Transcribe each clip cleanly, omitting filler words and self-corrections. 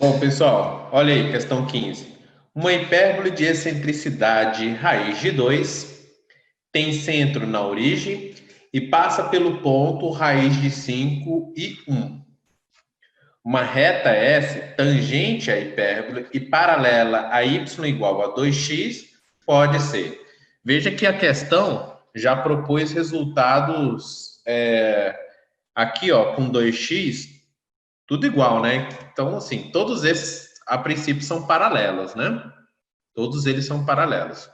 Bom, pessoal, olha aí, questão 15. Uma hipérbole de excentricidade raiz de 2 tem centro na origem e passa pelo ponto raiz de 5 e 1. Uma reta S tangente à hipérbole e paralela a y igual a 2x pode ser. Veja que a questão já propôs resultados aqui, ó, com 2x, tudo igual, né? Então, assim, todos esses, a princípio, são paralelos, né? Todos eles são paralelos.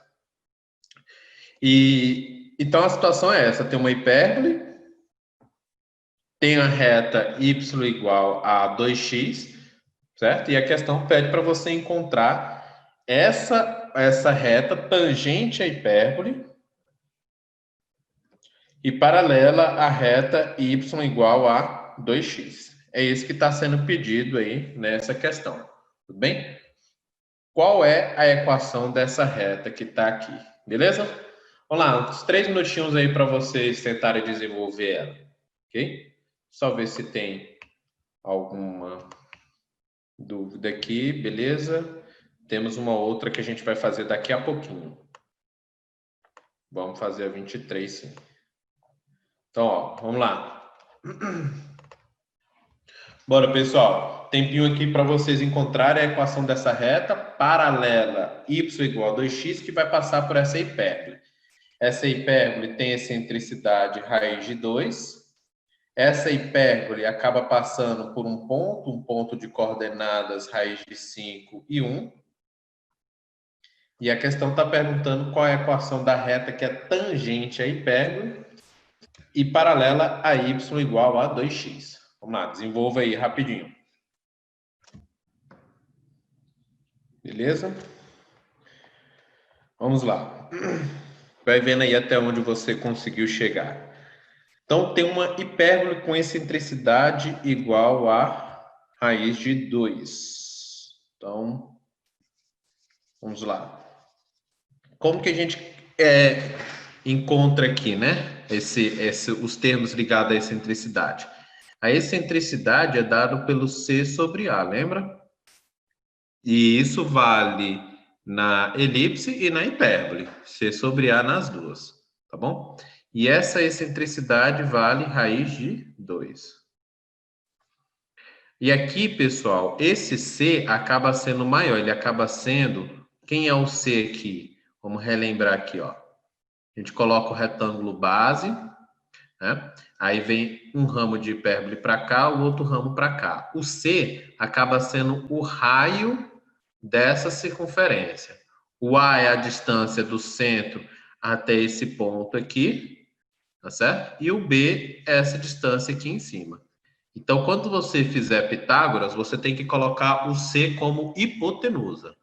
E então a situação é essa: tem uma hipérbole, tem a reta y igual a 2x, certo? E a questão pede para você encontrar essa reta tangente à hipérbole e paralela à reta y igual a 2x. É isso que está sendo pedido aí nessa questão, tudo bem? Qual é a equação dessa reta que está aqui, beleza? Vamos lá, uns 3 minutinhos aí para vocês tentarem desenvolver ela, ok? Só ver se tem alguma dúvida aqui, beleza? Temos uma outra que a gente vai fazer daqui a pouquinho. Vamos fazer a 23, sim. Então, ó, vamos lá. Bora, pessoal. Tempinho aqui para vocês encontrarem a equação dessa reta paralela y igual a 2x que vai passar por essa hipérbole. Essa hipérbole tem excentricidade raiz de 2. Essa hipérbole acaba passando por um ponto de coordenadas raiz de 5 e 1. E a questão está perguntando qual é a equação da reta que é tangente à hipérbole e paralela a y igual a 2x. Vamos lá, desenvolva aí rapidinho. Beleza? Vamos lá. Vai vendo aí até onde você conseguiu chegar. Então, tem uma hipérbole com excentricidade igual a raiz de 2. Então, vamos lá. Como que a gente encontra aqui, né? Os termos ligados à excentricidade. A excentricidade é dada pelo C sobre A, lembra? E isso vale na elipse e na hipérbole. C sobre A nas duas, tá bom? E essa excentricidade vale raiz de 2. E aqui, pessoal, esse C acaba sendo maior. Ele acaba sendo... Quem é o C aqui? Vamos relembrar aqui, ó. A gente coloca o retângulo base, né? Aí vem um ramo de hipérbole para cá, o outro ramo para cá. O C acaba sendo o raio dessa circunferência. O A é a distância do centro até esse ponto aqui, tá certo? E o B é essa distância aqui em cima. Então, quando você fizer Pitágoras, você tem que colocar o C como hipotenusa,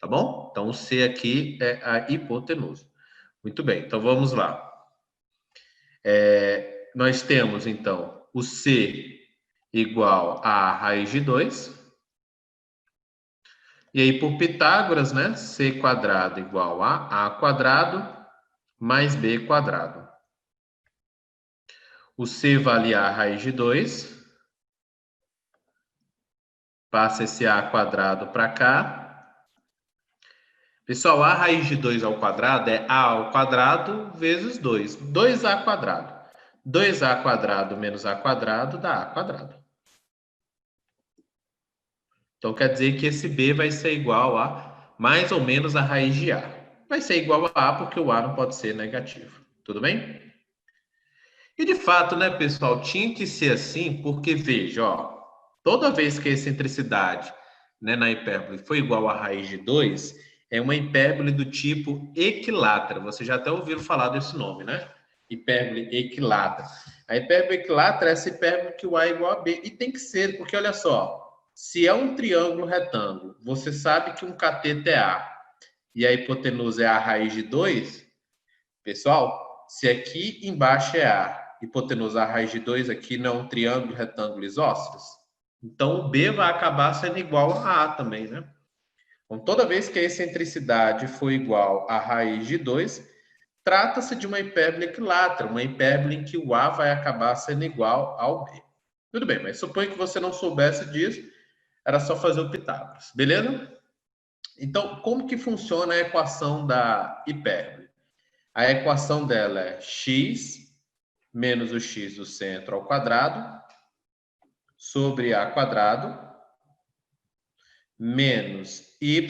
tá bom? Então, o C aqui é a hipotenusa. Muito bem, então vamos lá. Nós temos, então, o C igual a raiz de 2. E aí, por Pitágoras, né? C quadrado igual a A quadrado mais B quadrado. O C vale A raiz de 2. Passa esse A quadrado para cá. Pessoal, A raiz de 2 ao quadrado é A ao quadrado vezes 2. 2A quadrado. 2A quadrado menos A quadrado dá A quadrado. Então, quer dizer que esse B vai ser igual a mais ou menos a raiz de A. Vai ser igual a A porque o A não pode ser negativo. Tudo bem? E de fato, né, pessoal, tinha que ser assim porque, veja, ó, toda vez que a excentricidade, né, na hipérbole foi igual a raiz de 2, é uma hipérbole do tipo equilátera. Você já até ouviu falar desse nome, né? Hipérbole equilátera. A hipérbole equilátera é essa hipérbole que o A é igual a B. E tem que ser, porque olha só, se é um triângulo retângulo, você sabe que um cateto é A e a hipotenusa é a raiz de 2, pessoal, se aqui embaixo é A, hipotenusa a raiz de 2 aqui não é um triângulo retângulo isósceles, então o B vai acabar sendo igual a A também, né? Então, toda vez que a excentricidade for igual a raiz de 2, trata-se de uma hipérbole equilátera, uma hipérbole em que o A vai acabar sendo igual ao B. Tudo bem, mas suponha que você não soubesse disso, Era só fazer o Pitágoras, beleza? Então, como que funciona a equação da hipérbole? A equação dela é x menos o x do centro ao quadrado sobre a quadrado menos y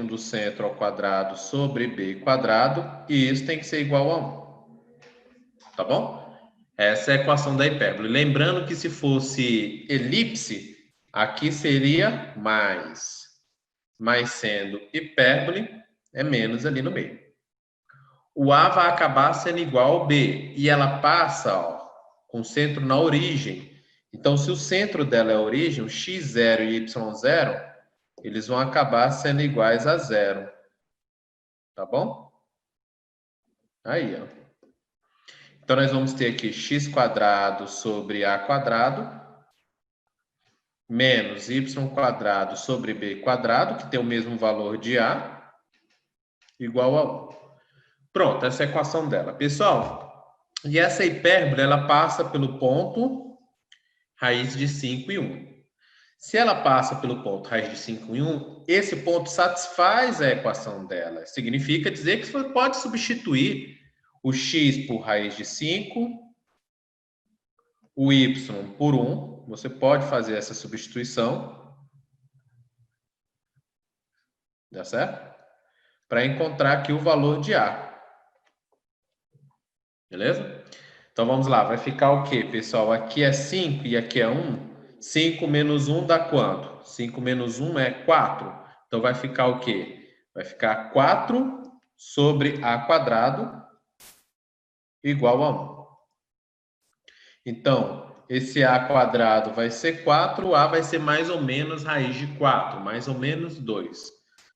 do centro ao quadrado sobre b quadrado, e isso tem que ser igual a 1. Tá bom? Essa é a equação da hipérbole. Lembrando que se fosse elipse, aqui seria mais. Mas sendo hipérbole, é menos ali no meio. O A vai acabar sendo igual ao B. E ela passa, ó, com o centro na origem. Então, se o centro dela é a origem, o x0 e y0, eles vão acabar sendo iguais a zero. Tá bom? Aí, ó. Então, nós vamos ter aqui x² sobre a² menos y² sobre b², que tem o mesmo valor de a, igual a 1. Pronto, essa é a equação dela. Pessoal, e essa hipérbole, ela passa pelo ponto raiz de 5 e 1. Se ela passa pelo ponto raiz de 5 e 1, esse ponto satisfaz a equação dela. Significa dizer que você pode substituir o x por raiz de 5, o y por 1. Você pode fazer essa substituição. Dá certo? Para encontrar aqui o valor de A. Beleza? Então vamos lá, vai ficar o quê, pessoal? Aqui é 5 e aqui é 1. 5 menos 1 dá quanto? 5 menos 1 é 4. Então vai ficar o quê? Vai ficar 4 sobre a² igual a 1. Então, esse a² vai ser 4, o a vai ser mais ou menos raiz de 4, mais ou menos 2,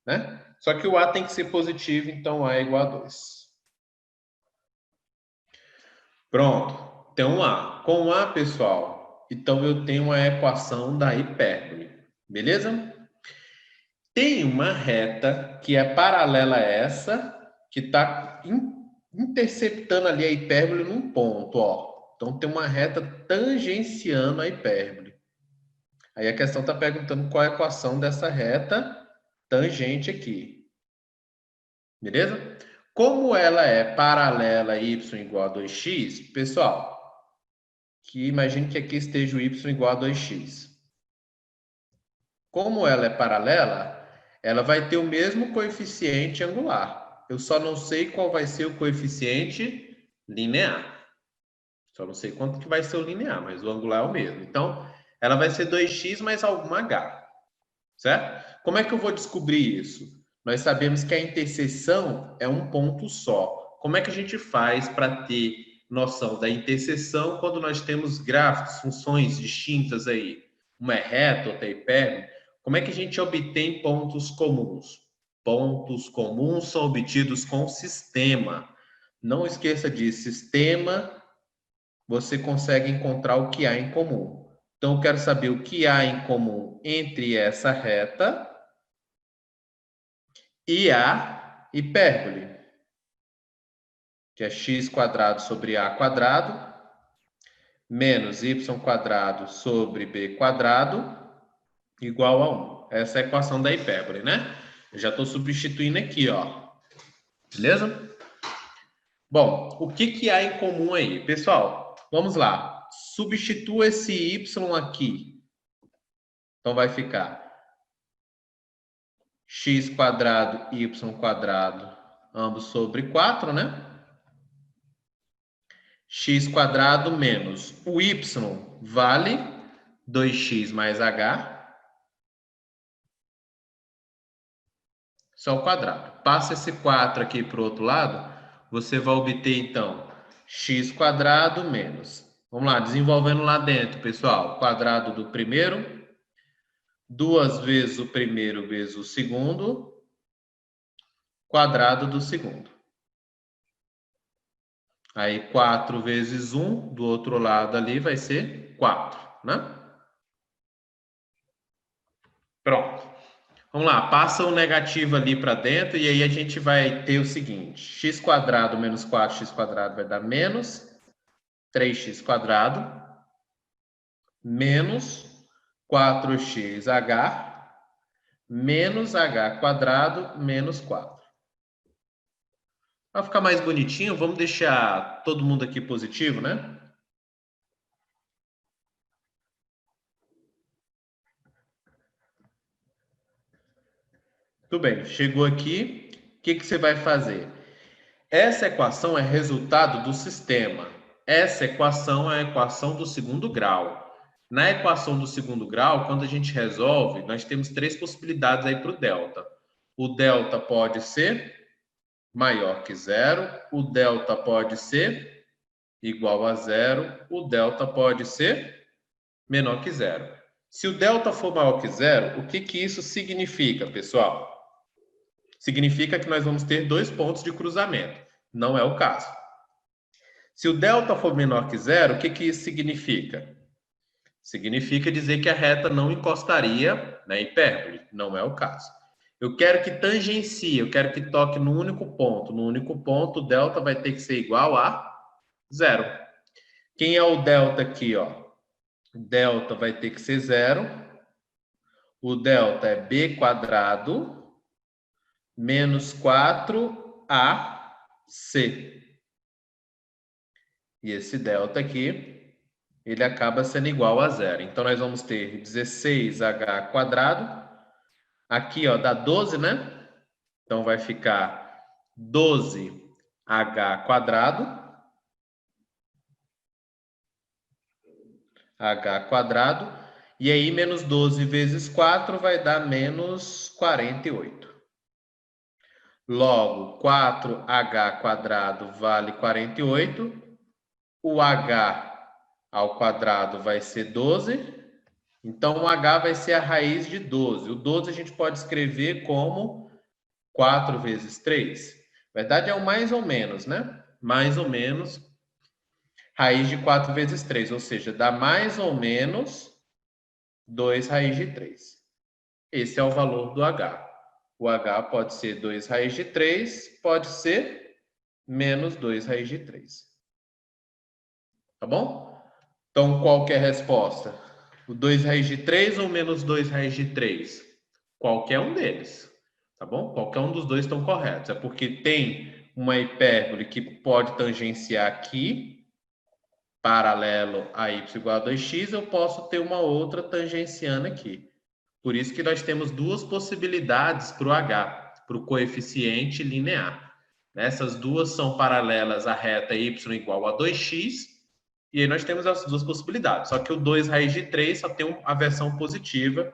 né? Só que o a tem que ser positivo, então a é igual a 2. Pronto. Então, A. Com A, pessoal, então eu tenho a equação da hipérbole. Beleza? Tem uma reta que é paralela a essa, que está interceptando ali a hipérbole num ponto, ó. Então, tem uma reta tangenciando a hipérbole. Aí a questão está perguntando qual é a equação dessa reta tangente aqui. Beleza? Como ela é paralela a y igual a 2x, pessoal, que imagine que aqui esteja o y igual a 2x. Como ela é paralela, ela vai ter o mesmo coeficiente angular. Eu só não sei qual vai ser o coeficiente linear. Só não sei quanto que vai ser o linear, mas o angular é o mesmo. Então, ela vai ser 2x mais alguma h. Certo? Como é que eu vou descobrir isso? Nós sabemos que a interseção é um ponto só. Como é que a gente faz para ter noção da interseção quando nós temos gráficos, funções distintas aí? Uma é reta, outra é hipérbole. Como é que a gente obtém pontos comuns? Pontos comuns são obtidos com sistema. Não esqueça disso. Sistema, você consegue encontrar o que há em comum. Então, eu quero saber o que há em comum entre essa reta e a hipérbole, que é x² sobre a² menos y² sobre b² igual a 1. Essa é a equação da hipérbole, né? Eu já estou substituindo aqui, ó. Beleza? Bom, o que há em comum aí? Pessoal, vamos lá. Substitua esse y aqui. Então, vai ficar x² e y², ambos sobre 4, né? x² menos o y vale 2x mais h. Só o quadrado. Passa esse 4 aqui para o outro lado, você vai obter, então, x² menos. Vamos lá, desenvolvendo lá dentro, pessoal. Quadrado do primeiro, 2 vezes o primeiro vezes o segundo, quadrado do segundo. Aí, 4 vezes 1, do outro lado ali vai ser 4, né? Pronto. Vamos lá, passa o negativo ali para dentro e aí a gente vai ter o seguinte. X² menos 4x² vai dar menos 3x². menos 4xh menos h quadrado menos 4. Para ficar mais bonitinho, vamos deixar todo mundo aqui positivo, né? Tudo bem, chegou aqui, o que você vai fazer? Essa equação é resultado do sistema. Essa equação é a equação do segundo grau. Na equação do segundo grau, quando a gente resolve, nós temos três possibilidades aí para o delta. O delta pode ser maior que zero, o delta pode ser igual a zero, o delta pode ser menor que zero. Se o delta for maior que zero, o que isso significa, pessoal? Significa que nós vamos ter dois pontos de cruzamento. Não é o caso. Se o delta for menor que zero, o que isso significa? Significa dizer que a reta não encostaria na hipérbole. Não é o caso. Eu quero que tangencie, eu quero que toque no único ponto. No único ponto, o delta vai ter que ser igual a zero. Quem é o delta aqui, ó? O delta vai ter que ser zero. O delta é b quadrado menos 4ac. E esse delta aqui, ele acaba sendo igual a zero. Então, nós vamos ter 16h quadrado. Aqui, ó, dá 12, né? Então, vai ficar 12h quadrado. H quadrado. E aí, menos 12 vezes 4 vai dar menos 48. Logo, 4h quadrado vale 48. O h ao quadrado vai ser 12. Então, o h vai ser a raiz de 12. O 12 a gente pode escrever como 4 vezes 3. Na verdade, é o mais ou menos, né? Mais ou menos raiz de 4 vezes 3. Ou seja, dá mais ou menos 2 raiz de 3. Esse é o valor do h. O h pode ser 2 raiz de 3, pode ser menos 2 raiz de 3. Tá bom? Então, qual que é a resposta? O 2 raiz de 3 ou menos 2 raiz de 3? Qualquer um deles. Tá bom? Qualquer um dos dois estão corretos. É porque tem uma hipérbole que pode tangenciar aqui, paralelo a y igual a 2x, eu posso ter uma outra tangenciando aqui. Por isso que nós temos duas possibilidades para o h, para o coeficiente linear. Essas duas são paralelas à reta y igual a 2x, e aí nós temos as duas possibilidades. Só que o 2 raiz de 3 só tem a versão positiva,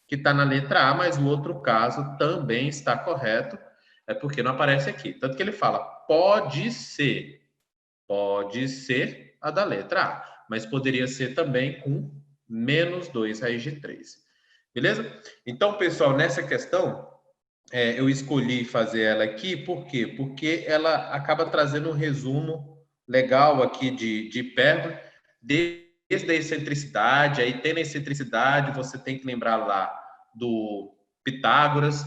que está na letra A, mas o outro caso também está correto, é porque não aparece aqui. Tanto que ele fala, pode ser a da letra A, mas poderia ser também com menos 2 raiz de 3. Beleza? Então, pessoal, nessa questão, eu escolhi fazer ela aqui, por quê? Porque ela acaba trazendo um resumo legal aqui de hipérbole, desde a excentricidade. Aí, tendo a excentricidade, você tem que lembrar lá do Pitágoras,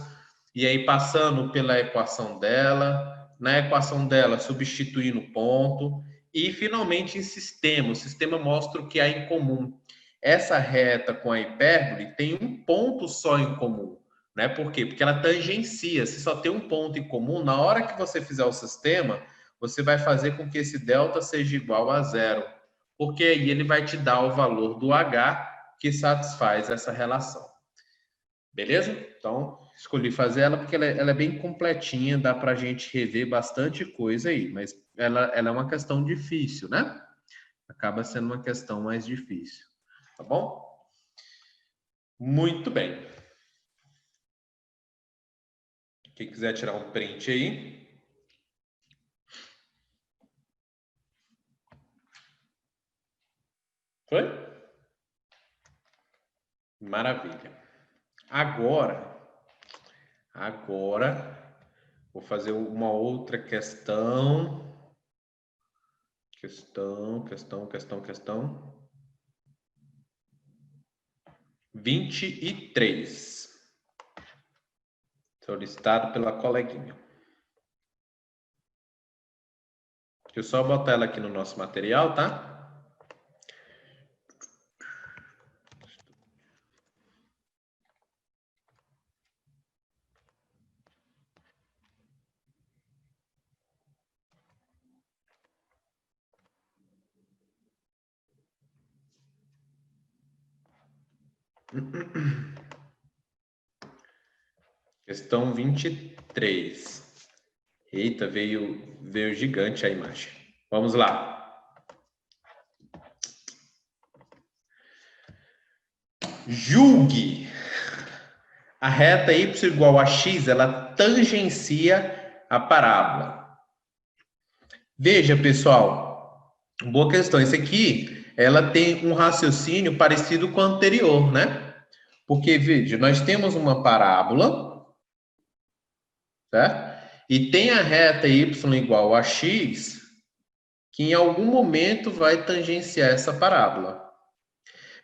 e aí passando pela equação dela, na equação dela substituindo o ponto, e finalmente em sistema. O sistema mostra o que há em comum. Essa reta com a hipérbole tem um ponto só em comum, né? Por quê? Porque ela tangencia. Se só tem um ponto em comum, na hora que você fizer o sistema, você vai fazer com que esse delta seja igual a zero, porque aí ele vai te dar o valor do h que satisfaz essa relação. Beleza? Então, escolhi fazer ela porque ela é bem completinha, dá para a gente rever bastante coisa aí, mas ela é uma questão difícil, né? Acaba sendo uma questão mais difícil, tá bom? Muito bem. Quem quiser tirar um print aí. Foi? Maravilha. Agora, vou fazer uma outra questão. Questão. 23. Solicitado pela coleguinha. Deixa eu só botar ela aqui no nosso material, tá? Questão 23. Eita, veio gigante a imagem. Vamos lá. Julgue. A reta y igual a x, ela tangencia a parábola. Veja, pessoal, boa questão. Isso aqui, ela tem um raciocínio parecido com o anterior, né? Porque, veja, nós temos uma parábola, certo? E tem a reta y igual a x, que em algum momento vai tangenciar essa parábola.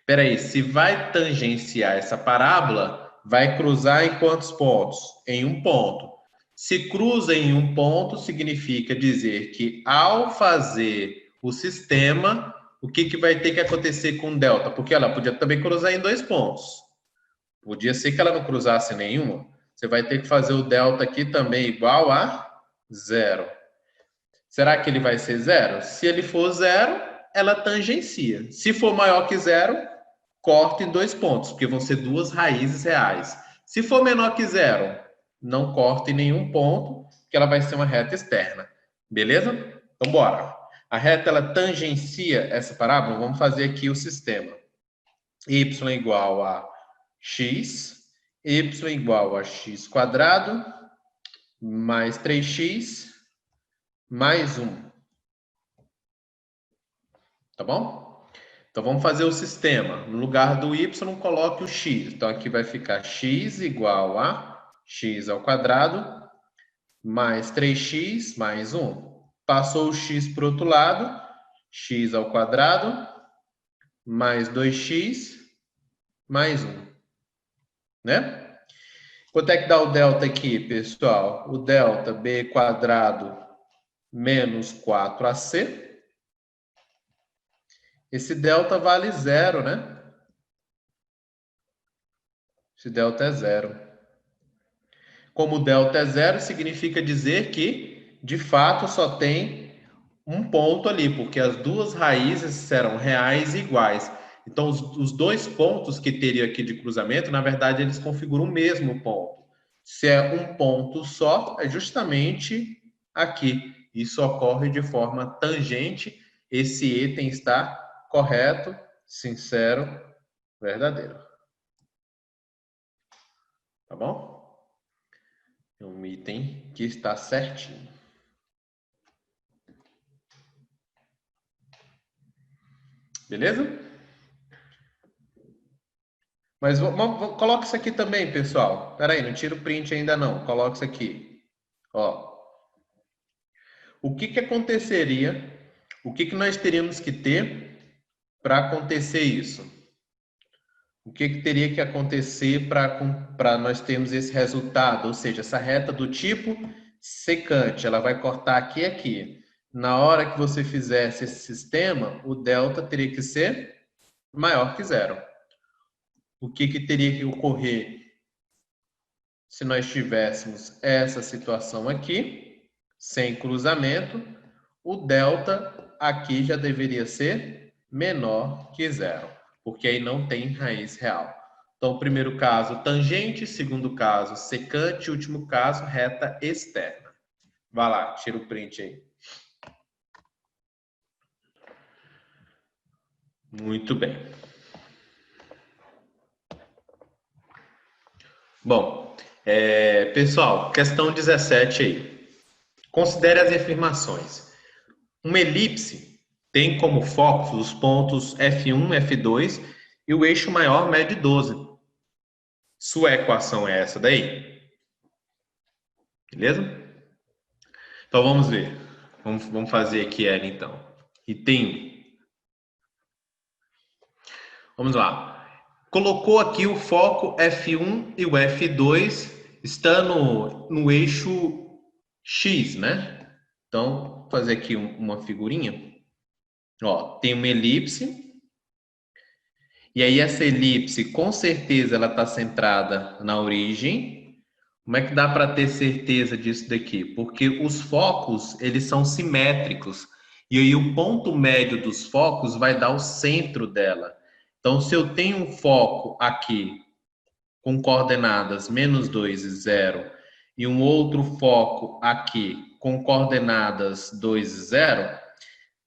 Espera aí, se vai tangenciar essa parábola, vai cruzar em quantos pontos? Em um ponto. Se cruza em um ponto, significa dizer que ao fazer o sistema, o que vai ter que acontecer com delta? Porque ela podia também cruzar em 2 pontos. Podia ser que ela não cruzasse nenhuma. Você vai ter que fazer o delta aqui também igual a 0. Será que ele vai ser 0? Se ele for 0, ela tangencia. Se for maior que 0, corta em 2 pontos, porque vão ser 2 raízes reais. Se for menor que 0, não corta em nenhum ponto, porque ela vai ser uma reta externa. Beleza? Então, bora. A reta, ela tangencia essa parábola. Vamos fazer aqui o sistema. Y igual a x, y igual a x quadrado, mais 3x, mais 1. Tá bom? Então, vamos fazer o sistema. No lugar do y, coloque o x. Então, aqui vai ficar x igual a x ao quadrado, mais 3x, mais 1. Passou o x para o outro lado, x ao quadrado, mais 2x, mais 1. Né? Quanto é que dá o delta aqui, pessoal? O delta b quadrado menos 4ac. Esse delta vale 0, né? Esse delta é 0. Como o delta é 0, significa dizer que, de fato, só tem um ponto ali, porque as duas raízes serão reais e iguais. Então, os 2 pontos que teria aqui de cruzamento, na verdade, eles configuram o mesmo ponto. Se é um ponto só, é justamente aqui. Isso ocorre de forma tangente. Esse item está correto, sincero, verdadeiro. Tá bom? É um item que está certinho. Beleza? Mas coloca isso aqui também, pessoal. Espera aí, não tira o print ainda não. Coloca isso aqui. Ó. O que aconteceria? O que nós teríamos que ter para acontecer isso? O que teria que acontecer para nós termos esse resultado? Ou seja, essa reta do tipo secante, ela vai cortar aqui e aqui. Na hora que você fizesse esse sistema, o delta teria que ser maior que 0. O que teria que ocorrer se nós tivéssemos essa situação aqui, sem cruzamento? O delta aqui já deveria ser menor que 0, porque aí não tem raiz real. Então, primeiro caso, tangente, segundo caso, secante, último caso, reta externa. Vai lá, tira o print aí. Muito bem. Bom, pessoal, questão 17 aí. Considere as afirmações. Uma elipse tem como foco os pontos F1, F2 e o eixo maior mede 12. Sua equação é essa daí? Beleza? Então vamos ver. Vamos fazer aqui ela então. Item 1. Vamos lá. Colocou aqui o foco F1 e o F2 está no eixo X, né? Então, vou fazer aqui uma figurinha. Ó, tem uma elipse. E aí essa elipse, com certeza, ela está centrada na origem. Como é que dá para ter certeza disso daqui? Porque os focos, eles são simétricos. E aí o ponto médio dos focos vai dar o centro dela. Então, se eu tenho um foco aqui com coordenadas menos 2 e 0 e um outro foco aqui com coordenadas 2 e 0,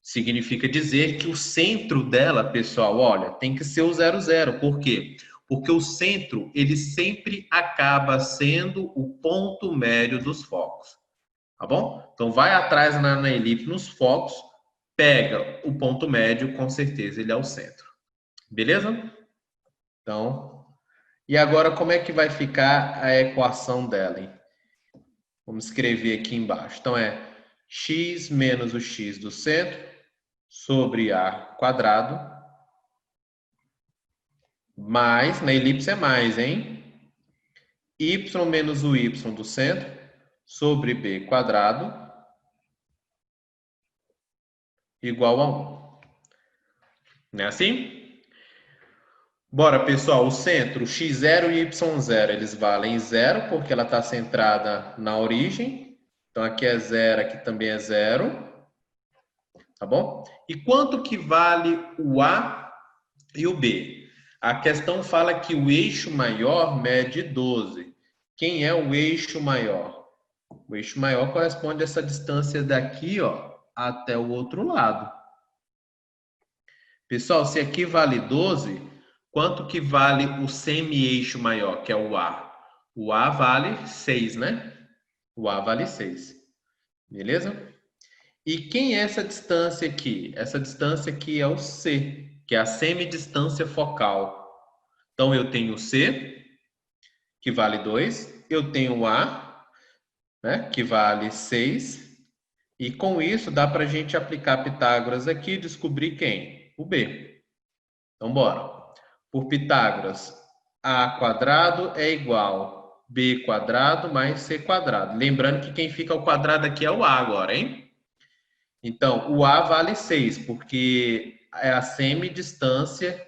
significa dizer que o centro dela, pessoal, olha, tem que ser o 0, 0. Por quê? Porque o centro, ele sempre acaba sendo o ponto médio dos focos. Tá bom? Então, vai atrás na elipse, nos focos, pega o ponto médio, com certeza ele é o centro. Beleza? Então, e agora como é que vai ficar a equação dela, hein? Vamos escrever aqui embaixo. Então, é x menos o x do centro sobre a quadrado, mais, na elipse é mais, hein? Y menos o y do centro sobre b quadrado igual a 1. Não é assim? Bora, pessoal, o centro, x0 e y0, eles valem 0, porque ela está centrada na origem. Então, aqui é 0, aqui também é 0. Tá bom? E quanto que vale o A e o B? A questão fala que o eixo maior mede 12. Quem é o eixo maior? O eixo maior corresponde a essa distância daqui, ó, até o outro lado. Pessoal, se aqui vale 12, quanto que vale o semi-eixo maior, que é o A? O A vale 6, né? O A vale 6. Beleza? E quem é essa distância aqui? Essa distância aqui é o C, que é a semidistância focal. Então, eu tenho o C, que vale 2. Eu tenho o A, né, que vale 6. E com isso, dá para a gente aplicar Pitágoras aqui e descobrir quem? O B. Então, bora. Por Pitágoras, A quadrado é igual B quadrado mais C quadrado. Lembrando que quem fica ao quadrado aqui é o A agora, hein? Então, o A vale 6, porque é a semidistância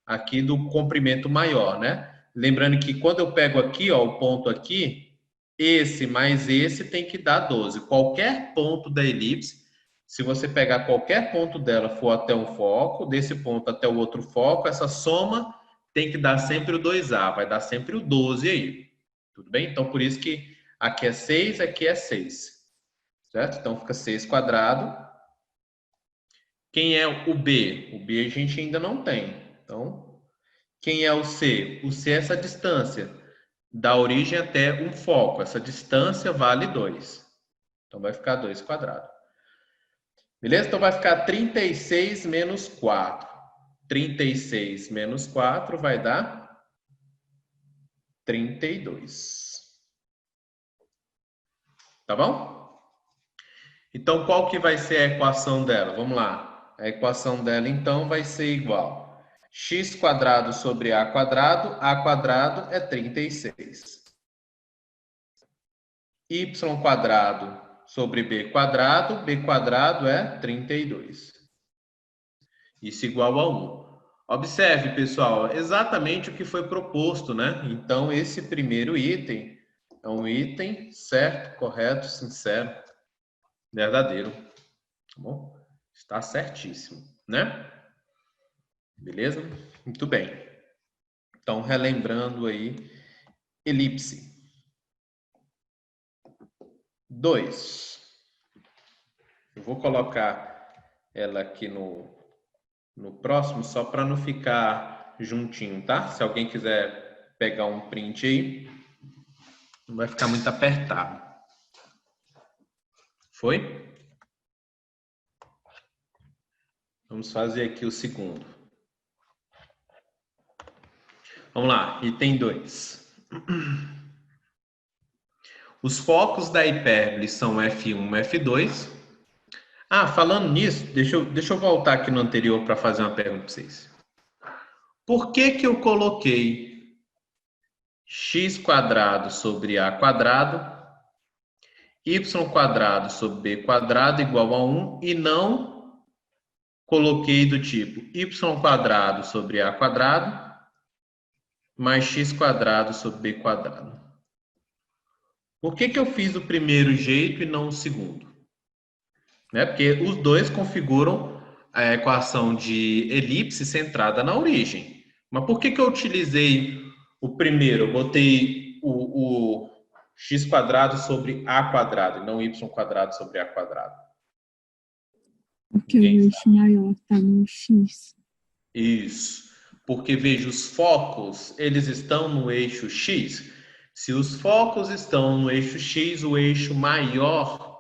aqui do comprimento maior, né? Lembrando que quando eu pego aqui, ó, o ponto aqui, esse mais esse tem que dar 12. Qualquer ponto da elipse, se você pegar qualquer ponto dela, for até um foco, desse ponto até o outro foco, essa soma tem que dar sempre o 2A, vai dar sempre o 12 aí. Tudo bem? Então, por isso que aqui é 6, aqui é 6. Certo? Então, fica 6 quadrado. Quem é o B? O B a gente ainda não tem. Então, quem é o C? O C é essa distância da origem até um foco. Essa distância vale 2. Então, vai ficar 2 quadrado. Beleza? Então, vai ficar 36 menos 4. 36 menos 4 vai dar 32. Tá bom? Então, qual que vai ser a equação dela? Vamos lá. A equação dela, então, vai ser igual x quadrado sobre a quadrado é 36. Y quadrado sobre b quadrado é 32. Isso igual a 1. Observe, pessoal, exatamente o que foi proposto, né? Então, esse primeiro item é um item certo, correto, sincero, verdadeiro. Tá bom? Está certíssimo, né? Beleza? Muito bem. Então, relembrando aí, elipse. 2. Eu vou colocar ela aqui no próximo, só para não ficar juntinho, tá? Se alguém quiser pegar um print aí, não vai ficar muito apertado. Foi? Vamos fazer aqui o segundo. Vamos lá, item 2. Os focos da hipérbole são F1 e F2. Ah, falando nisso, deixa eu voltar aqui no anterior para fazer uma pergunta para vocês. Por que eu coloquei x quadrado sobre a quadrado, y quadrado sobre b quadrado igual a 1 e não coloquei do tipo y quadrado sobre a quadrado mais x quadrado sobre b quadrado? Por que eu fiz o primeiro jeito e não o segundo? Né? Porque os dois configuram a equação de elipse centrada na origem. Mas por que eu utilizei o primeiro? Eu botei o x quadrado sobre a quadrado, e não y quadrado sobre a quadrado. Porque o eixo maior está no x. Isso. Porque, veja, os focos, eles estão no eixo x. Se os focos estão no eixo x, o eixo maior,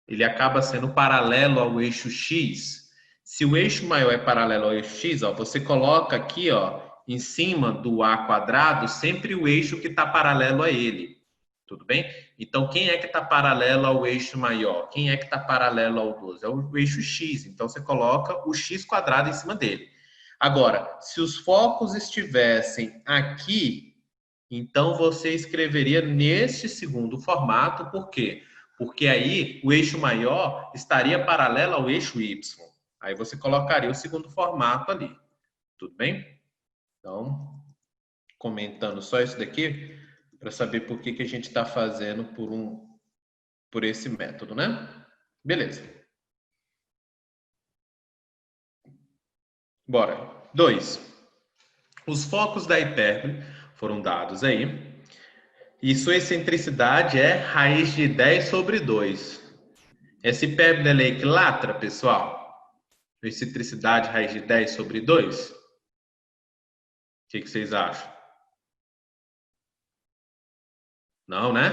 ele acaba sendo paralelo ao eixo x. Se o eixo maior é paralelo ao eixo x, ó, você coloca aqui, ó, em cima do a quadrado, sempre o eixo que está paralelo a ele. Tudo bem? Então, quem é que está paralelo ao eixo maior? Quem é que está paralelo ao 12? É o eixo x. Então, você coloca o x quadrado em cima dele. Agora, se os focos estivessem aqui, então você escreveria neste segundo formato, por quê? Porque aí o eixo maior estaria paralelo ao eixo y. Aí você colocaria o segundo formato ali. Tudo bem? Então, comentando só isso daqui, para saber por que a gente está fazendo por esse método, né? Beleza. Bora. 2. Os focos da hipérbole foram dados aí. E sua excentricidade é raiz de 10 sobre 2. Essa hipérbole é equilatra, pessoal? Excentricidade raiz de 10 sobre 2? O que vocês acham? Não, né?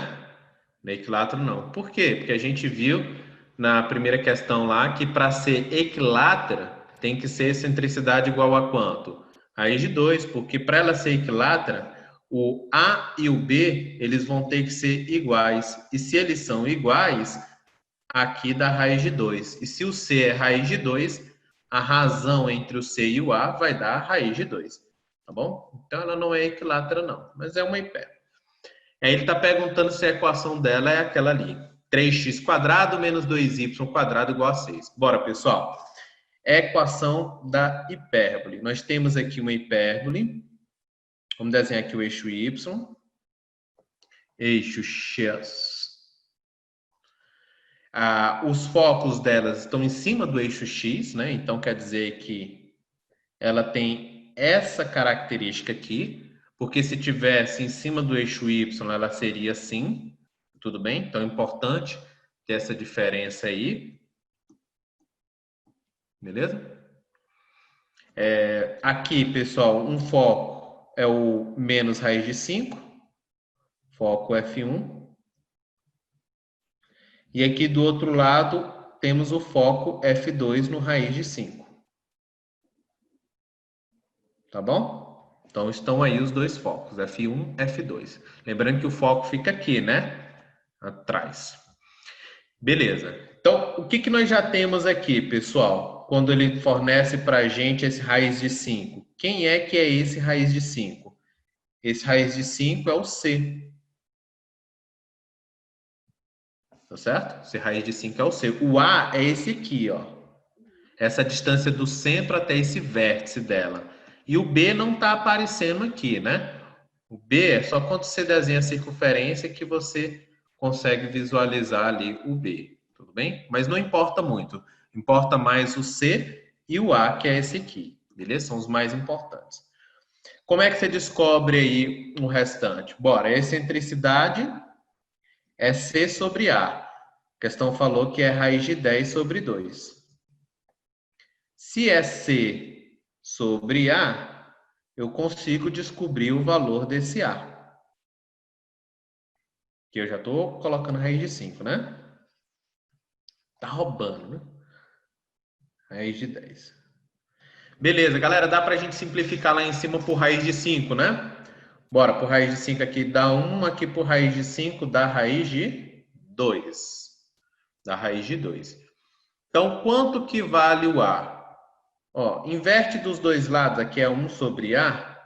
Não é equilátero, não. Por quê? Porque a gente viu na primeira questão lá que para ser equilatra tem que ser excentricidade igual a quanto? Raiz de 2, porque para ela ser equilatra, o A e o B, eles vão ter que ser iguais. E se eles são iguais, aqui dá raiz de 2. E se o C é raiz de 2, a razão entre o C e o A vai dar raiz de 2. Tá bom? Então ela não é equilatra, não, mas é uma hipérbole. Aí ele está perguntando se a equação dela é aquela ali. 3x quadrado menos 2y quadrado igual a 6. Bora, pessoal. É a equação da hipérbole. Nós temos aqui uma hipérbole. Vamos desenhar aqui o eixo y. Eixo x. Os focos delas estão em cima do eixo x, né? Então quer dizer que ela tem essa característica aqui, porque se tivesse em cima do eixo y, ela seria assim, tudo bem? Então é importante ter essa diferença aí, beleza? Aqui, pessoal, um foco é o menos raiz de 5, foco F1. E aqui do outro lado, temos o foco F2 no raiz de 5. Tá bom? Então estão aí os dois focos, F1 e F2. Lembrando que o foco fica aqui, né? Atrás. Beleza. Então, o que nós já temos aqui, pessoal? Quando ele fornece para a gente esse raiz de 5. Quem é que é esse raiz de 5? Esse raiz de 5 é o C. Tá certo? Esse raiz de 5 é o C. O A é esse aqui, ó. Essa distância do centro até esse vértice dela. E o B não está aparecendo aqui, né? O B é só quando você desenha a circunferência que você consegue visualizar ali o B, tudo bem? Mas não importa muito. Importa mais o C e o A, que é esse aqui, beleza? São os mais importantes. Como é que você descobre aí o restante? Bora, a excentricidade é C sobre A. A questão falou que é raiz de 10 sobre 2. Se é C sobre A, eu consigo descobrir o valor desse A. Que eu já estou colocando raiz de 5, né? Tá roubando, né? Raiz de 10. Beleza, galera, dá pra gente simplificar lá em cima por raiz de 5, né? Bora, por raiz de 5 aqui dá 1, aqui por raiz de 5 dá raiz de 2. Dá raiz de 2. Então, quanto que vale o A? Ó, inverte dos dois lados, aqui é 1 sobre A.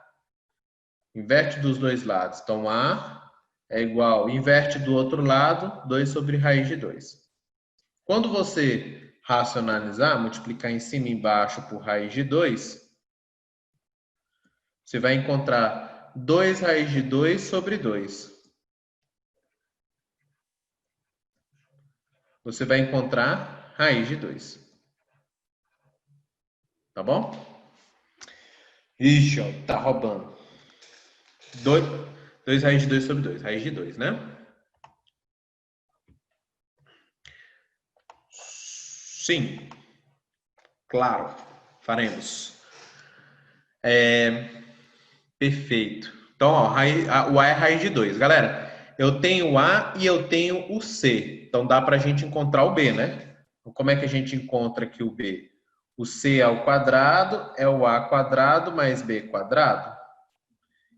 Inverte dos dois lados. Então, A é igual, inverte do outro lado, 2 sobre raiz de 2. Quando você racionalizar, multiplicar em cima e embaixo por raiz de 2, você vai encontrar 2 raiz de 2 sobre 2. Você vai encontrar raiz de 2. Tá bom? Ixi, ó, tá roubando. 2 raiz de 2 sobre 2. Raiz de 2, né? Sim. Claro. Faremos. Perfeito. Então, ó, o A é raiz de 2. Galera, eu tenho o A e eu tenho o C. Então, dá para a gente encontrar o B, né? Então, como é que a gente encontra aqui o B? O C ao quadrado é o A quadrado mais B quadrado.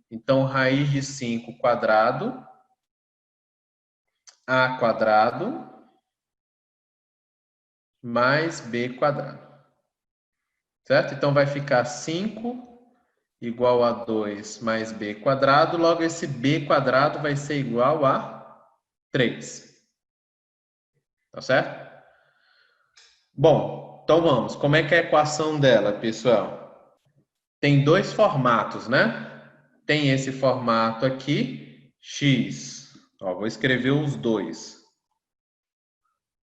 Então, raiz de 5 quadrado, A quadrado, mais B quadrado. Certo? Então, vai ficar 5 igual a 2 mais B quadrado. Logo, esse B quadrado vai ser igual a 3. Tá certo? Bom, então vamos. Como é que é a equação dela, pessoal? Tem dois formatos, né? Tem esse formato aqui, x. Ó, vou escrever os dois.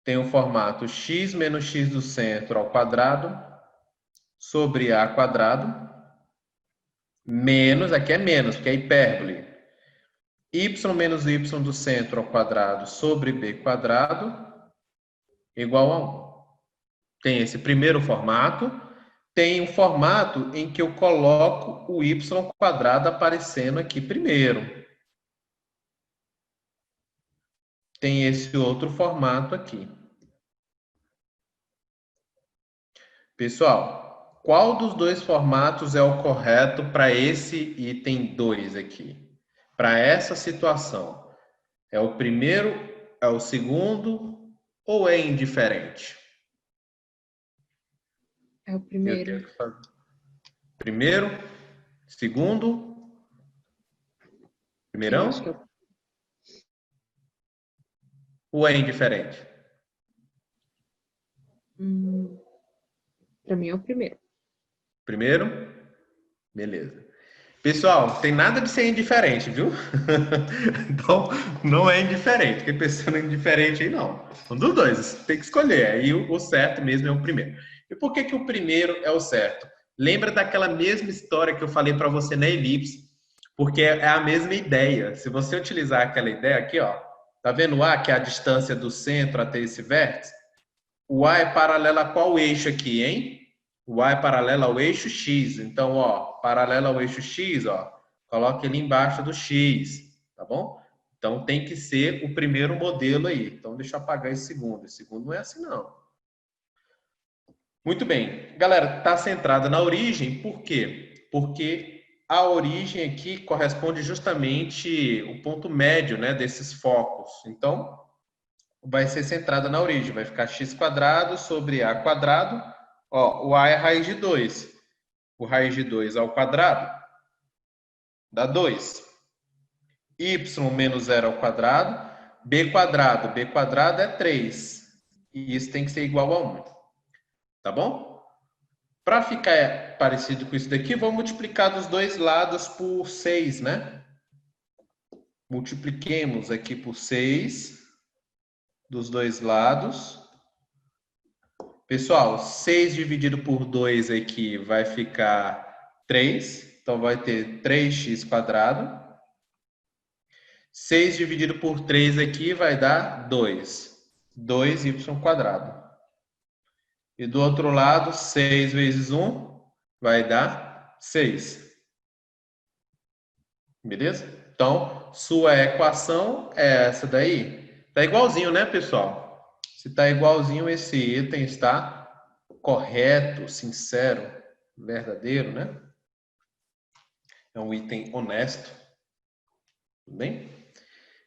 Tem o formato x menos x do centro ao quadrado sobre a quadrado menos, aqui é menos, porque é hipérbole, y menos y do centro ao quadrado sobre b quadrado igual a 1. Tem esse primeiro formato. Tem um formato em que eu coloco o y quadrado aparecendo aqui primeiro. Tem esse outro formato aqui. Pessoal, qual dos dois formatos é o correto para esse item 2 aqui? Para essa situação? É o primeiro, é o segundo ou é indiferente? É o primeiro. Primeiro, segundo, Eu acho primeirão? que é o... Ou é indiferente? Para mim é o primeiro. Primeiro? Beleza. Pessoal, tem nada de ser indiferente, viu? Então, não é indiferente. Fiquei pensando em indiferente aí, não. Um dos dois, tem que escolher. Aí o certo mesmo é o primeiro. E por que que o primeiro é o certo? Lembra daquela mesma história que eu falei para você na elipse? Porque é a mesma ideia. Se você utilizar aquela ideia aqui, ó, tá vendo o A, que é a distância do centro até esse vértice? O A é paralelo a qual eixo aqui, hein? O A é paralelo ao eixo X. Então, ó, paralelo ao eixo X, ó, coloca ele embaixo do X, tá bom? Então, tem que ser o primeiro modelo aí. Então, deixa eu apagar esse segundo. Esse segundo não é assim, não. Muito bem. Galera, está centrada na origem. Por quê? Porque a origem aqui corresponde justamente o ponto médio, né, desses focos. Então, vai ser centrada na origem. Vai ficar x quadrado sobre a quadrado. Ó, o a é raiz de 2. O raiz de 2 ao quadrado dá 2. Y menos 0 ao quadrado. B quadrado. B quadrado é 3. E isso tem que ser igual a 1. Tá bom? Para ficar parecido com isso daqui, vamos multiplicar dos dois lados por 6, né? Multipliquemos aqui por 6 dos dois lados. Pessoal, 6 dividido por 2 aqui vai ficar 3. Então, vai ter 3x quadrado. 6 dividido por 3 aqui vai dar 2. 2y quadrado. E do outro lado, 6 vezes 1 vai dar 6. Beleza? Então, sua equação é essa daí. Tá igualzinho, né, pessoal? Se tá igualzinho, esse item está correto, sincero, verdadeiro, né? É um item honesto. Tudo bem?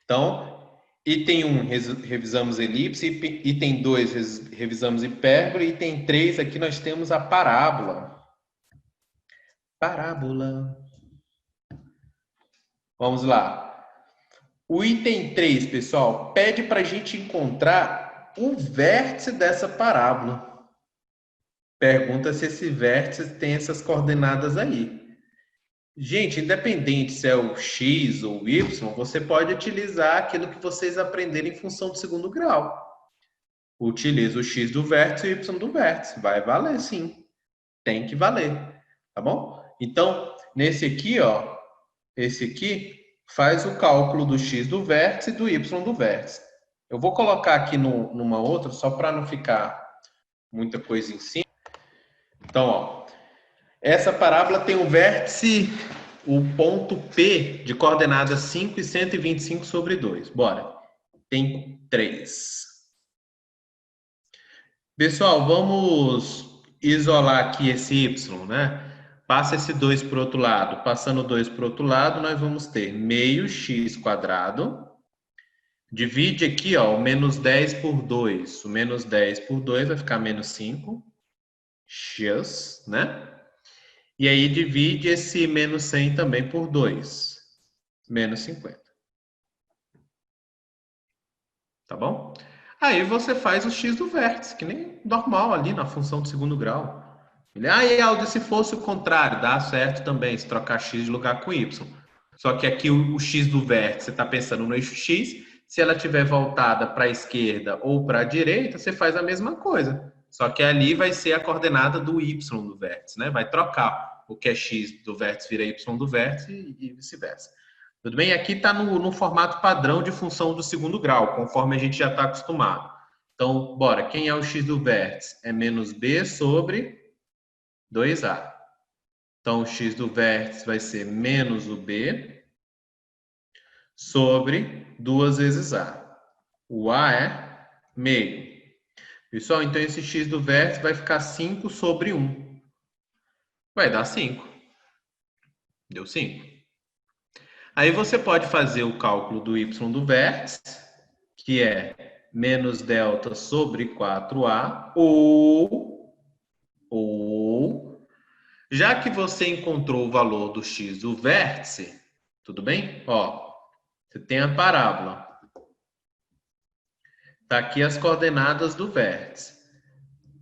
Então, item 1, revisamos elipse. Item 2, revisamos hipérbole. Item 3, aqui nós temos a parábola. Parábola. Vamos lá. O item 3, pessoal, pede para a gente encontrar o vértice dessa parábola. Pergunta se esse vértice tem essas coordenadas aí. Gente, independente se é o x ou o y, você pode utilizar aquilo que vocês aprenderam em função do segundo grau. Utiliza o x do vértice e o y do vértice. Vai valer, sim. tem que valer, tá bom? Então, nesse aqui, ó, esse aqui faz o cálculo do x do vértice e do y do vértice. Eu vou colocar aqui numa outra, só para não ficar muita coisa em cima. Então, ó, essa parábola tem o vértice, o ponto P de coordenadas 5 e 125 sobre 2. Bora. Tem 3. Pessoal, vamos isolar aqui esse y, né? Passa esse 2 para o outro lado. Passando 2 para o outro lado, nós vamos ter meio x quadrado. Divide aqui, ó, o menos 10 por 2. O menos 10 por 2 vai ficar menos 5. X, né? E aí divide esse menos 100 também por 2. Menos 50. Tá bom? Aí você faz o x do vértice, que nem normal ali na função do segundo grau. Aí, Aldo, se fosse o contrário, dá certo também, se trocar x de lugar com y. Só que aqui o x do vértice, você está pensando no eixo x, se ela estiver voltada para a esquerda ou para a direita, você faz a mesma coisa. Só que ali vai ser a coordenada do y do vértice, né? Vai trocar o que é x do vértice vira y do vértice e vice-versa. Tudo bem? Aqui está no formato padrão de função do segundo grau, conforme a gente já está acostumado. Então, bora. Quem é o x do vértice? É menos b sobre 2a. Então, o x do vértice vai ser menos o b sobre 2 vezes a. O a é meio. Pessoal, então esse x do vértice vai ficar 5 sobre 1. Vai dar 5. Deu 5. Aí você pode fazer o cálculo do y do vértice, que é menos delta sobre 4a, ou já que você encontrou o valor do x do vértice, tudo bem? Ó, você tem a parábola. Tá aqui as coordenadas do vértice.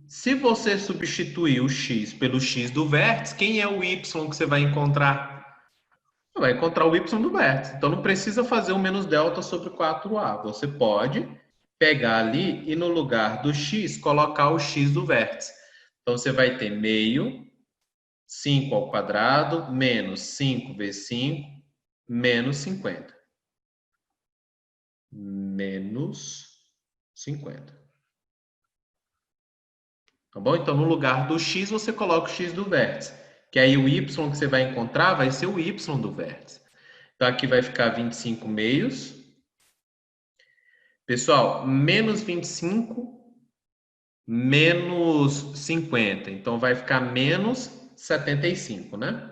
Se você substituir o x pelo x do vértice, quem é o y que você vai encontrar? Você vai encontrar o y do vértice. Então não precisa fazer o menos delta sobre 4a. Você pode pegar ali e no lugar do x colocar o x do vértice. Então você vai ter meio 5 ao quadrado menos 5 vezes 5 menos 50. Menos 50. Tá bom? Então, no lugar do x, você coloca o x do vértice. Que aí o y que você vai encontrar vai ser o y do vértice. Então, aqui vai ficar 25 meios. Pessoal, menos 25 menos 50. Então, vai ficar menos 75, né?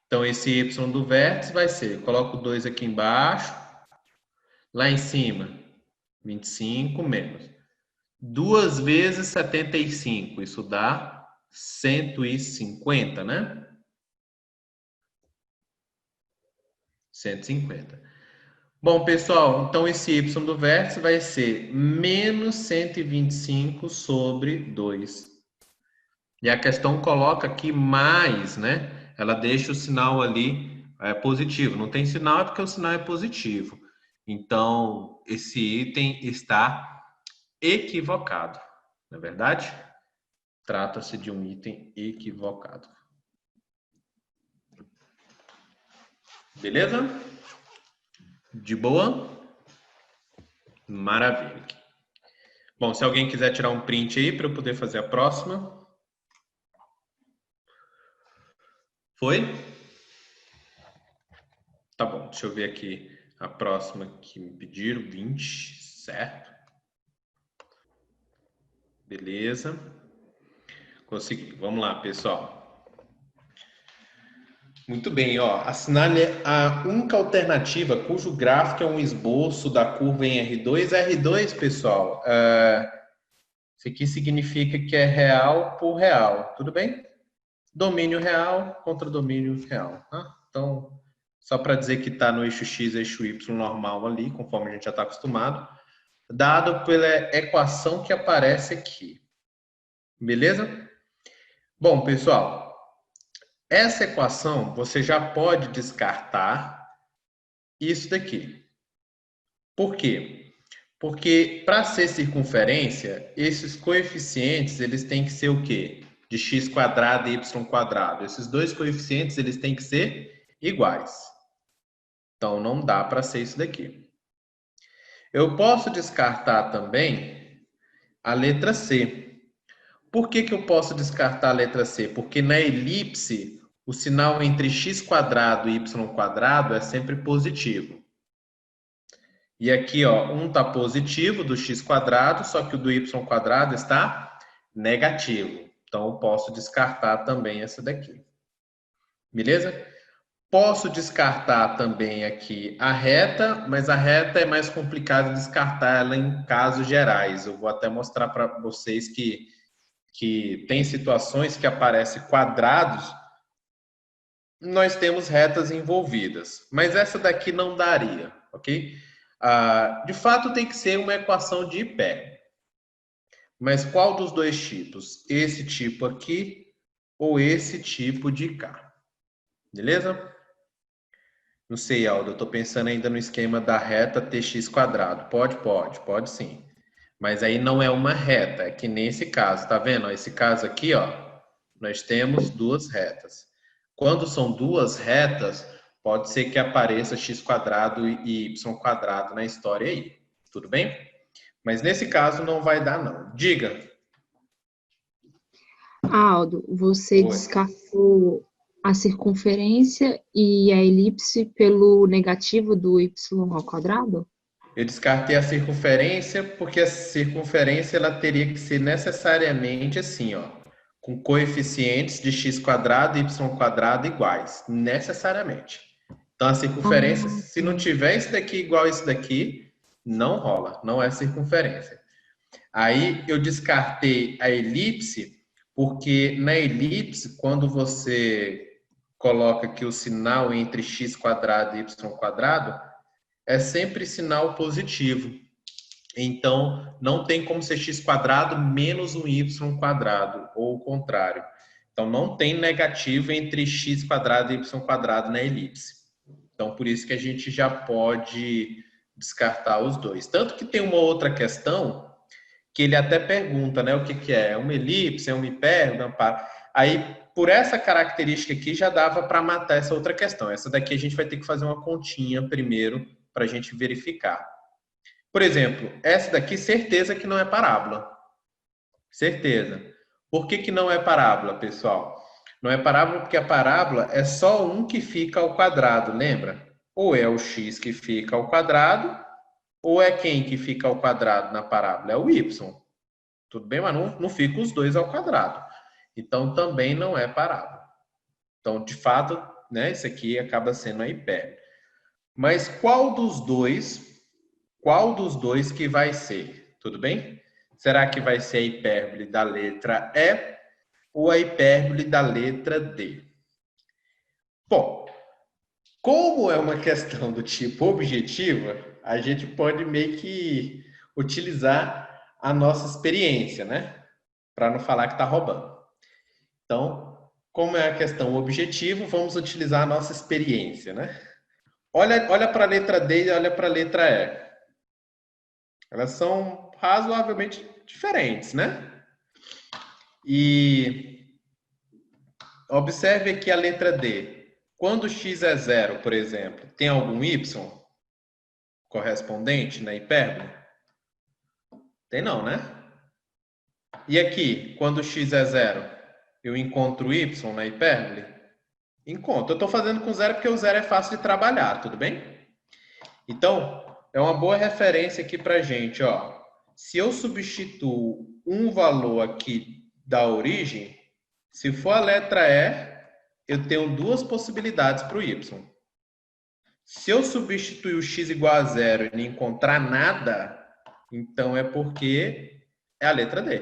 Então, esse y do vértice vai ser, coloco 2 aqui embaixo, lá em cima, 25 menos 2 vezes 75, isso dá 150, né? 150. Bom, pessoal, então esse y do vértice vai ser menos 125 sobre 2. E a questão coloca aqui mais, né? Ela deixa o sinal ali positivo. Não tem sinal é porque o sinal é positivo. Então, esse item está equivocado. Não é verdade? Trata-se de um item equivocado. Beleza? De boa? Maravilha. Bom, se alguém quiser tirar um print aí para eu poder fazer a próxima. Foi? Tá bom, deixa eu ver aqui a próxima que me pediram, 20, certo? Beleza. Consegui. Vamos lá, pessoal. Muito bem, ó. Assinale a única alternativa cujo gráfico é um esboço da curva em R2. R2, pessoal, isso aqui significa que é real por real, tudo bem? Domínio real contra domínio real, tá? Então, só para dizer que está no eixo X, eixo Y normal ali, conforme a gente já está acostumado, dado pela equação que aparece aqui. Beleza? Bom, pessoal, essa equação você já pode descartar isso daqui. Por quê? Porque para ser circunferência, esses coeficientes, eles têm que ser o quê? De x quadrado e y quadrado. Esses dois coeficientes, eles têm que ser iguais. Então, não dá para ser isso daqui. Eu posso descartar também a letra C. Por que que eu posso descartar a letra C? Porque na elipse, o sinal entre x quadrado e y quadrado é sempre positivo. E aqui, ó, um está positivo do x quadrado, só que o do y quadrado está negativo. Então, eu posso descartar também essa daqui. Beleza? Posso descartar também aqui a reta, mas a reta é mais complicado descartar ela em casos gerais. Eu vou até mostrar para vocês que tem situações que aparecem quadrados, nós temos retas envolvidas. Mas essa daqui não daria, ok? De fato, tem que ser uma equação de hipérbole. Mas qual dos dois tipos? Esse tipo aqui ou esse tipo de cá? Beleza? Não sei, Aldo, eu estou pensando ainda no esquema da reta tx quadrado. Pode sim. Mas aí não é uma reta, é que nesse caso, tá vendo? Esse caso aqui, ó, nós temos duas retas. Quando são duas retas, pode ser que apareça x quadrado e y quadrado na história aí. Tudo bem? Mas nesse caso não vai dar, não. Diga. Aldo, você Oi. descartou a circunferência e a elipse pelo negativo do y ao quadrado? Eu descartei a circunferência porque a circunferência ela teria que ser necessariamente assim, ó, com coeficientes de x quadrado e y quadrado iguais, necessariamente. Então a circunferência, se não tiver isso daqui igual a isso daqui, não rola, não é circunferência. Aí eu descartei a elipse porque na elipse, quando você coloca aqui o sinal entre x quadrado e y quadrado, é sempre sinal positivo. Então, não tem como ser x quadrado menos um y quadrado, ou o contrário. Então, não tem negativo entre x quadrado e y quadrado na elipse. Então, por isso que a gente já pode descartar os dois. Tanto que tem uma outra questão que ele até pergunta, né? O que que é? É uma elipse? É uma hipérbole? Aí, por essa característica aqui, já dava para matar essa outra questão. Essa daqui a gente vai ter que fazer uma continha primeiro para a gente verificar. Por exemplo, essa daqui, certeza que não é parábola. Certeza. Por que que não é parábola, pessoal? Não é parábola porque a parábola é só um que fica ao quadrado, lembra? Ou é o x que fica ao quadrado, ou é quem que fica ao quadrado na parábola? É o y. Tudo bem? Mas não fica os dois ao quadrado. Então, também não é parábola. Então, de fato, né, isso aqui acaba sendo a hipérbole. Mas qual dos dois que vai ser? Tudo bem? Será que vai ser a hipérbole da letra E ou a hipérbole da letra D? Bom, como é uma questão do tipo objetiva, a gente pode meio que utilizar a nossa experiência, né? Para não falar que está roubando. Então, como é a questão objetiva, vamos utilizar a nossa experiência, né? Olha para a letra D e olha para a letra E. Elas são razoavelmente diferentes, né? E observe aqui a letra D. Quando x é zero, por exemplo, tem algum y correspondente na hipérbole? Tem não, né? E aqui, quando x é zero, eu encontro y na hipérbole? Encontro. Eu estou fazendo com zero porque o zero é fácil de trabalhar, tudo bem? Então, é uma boa referência aqui para a gente, ó. Se eu substituo um valor aqui da origem, se for a letra E, eu tenho duas possibilidades para o Y. Se eu substituir o x igual a zero e não encontrar nada, então é porque é a letra D.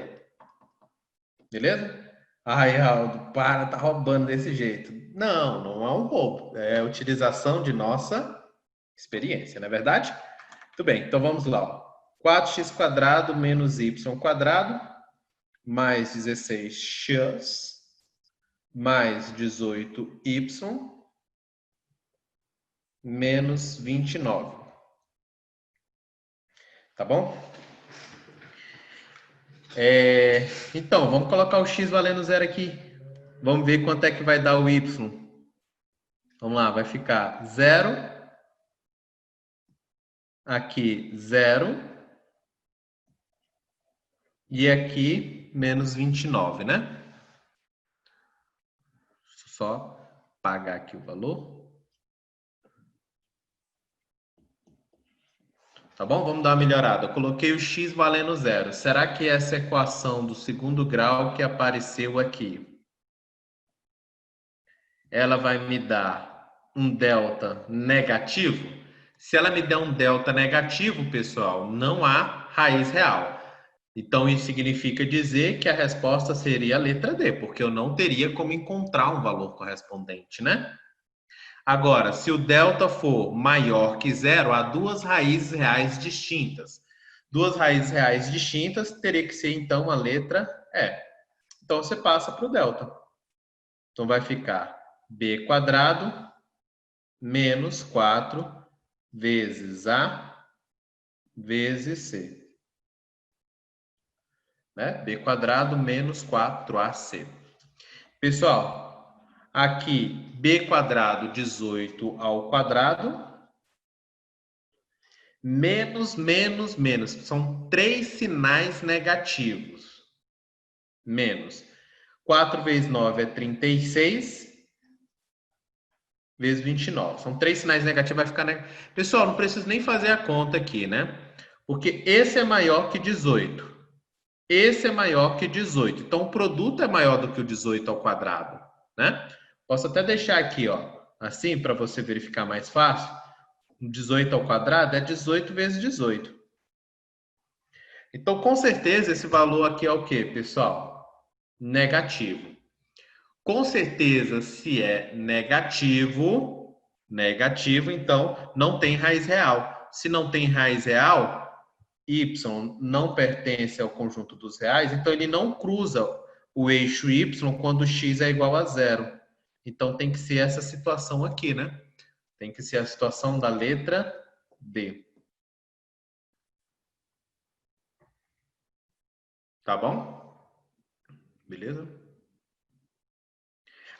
Beleza? Ai, Aldo, para, tá roubando desse jeito. Não, não é um roubo. É a utilização de nossa experiência, não é verdade? Muito bem, então vamos lá. Ó. 4x² menos y² mais 16x mais 18y menos 29. Tá bom? Então, vamos colocar o x valendo zero aqui. Vamos ver quanto é que vai dar o y. Vamos lá, vai ficar 0, aqui 0, e aqui menos 29, né? Deixa eu só pagar aqui o valor. Tá bom? Vamos dar uma melhorada. Eu coloquei o x valendo zero. Será que essa equação do segundo grau que apareceu aqui, ela vai me dar um delta negativo? Se ela me der um delta negativo, pessoal, não há raiz real. Então, isso significa dizer que a resposta seria a letra D, porque eu não teria como encontrar um valor correspondente, né? Agora, se o delta for maior que zero, há duas raízes reais distintas. Duas raízes reais distintas teria que ser, então, a letra E. Então, você passa para o delta. Então, vai ficar b quadrado menos 4 vezes A vezes C. Né? B quadrado menos 4AC. Pessoal, aqui b quadrado 18 ao quadrado, menos, menos, menos. São 3 sinais negativos. Menos. 4 vezes 9 é 36. Vezes 29. São 3 sinais negativos, vai ficar... Pessoal, não preciso nem fazer a conta aqui, né? Porque esse é maior que 18. Esse é maior que 18. Então, o produto é maior do que o 18 ao quadrado, né? Posso até deixar aqui, ó, assim, para você verificar mais fácil. 18 ao quadrado é 18 vezes 18. Então, com certeza, esse valor aqui é o quê, pessoal? Negativo. Com certeza, se é negativo, então não tem raiz real. Se não tem raiz real, y não pertence ao conjunto dos reais, então ele não cruza o eixo y quando x é igual a zero. Então tem que ser essa situação aqui, né? Tem que ser a situação da letra D. Tá bom? Beleza?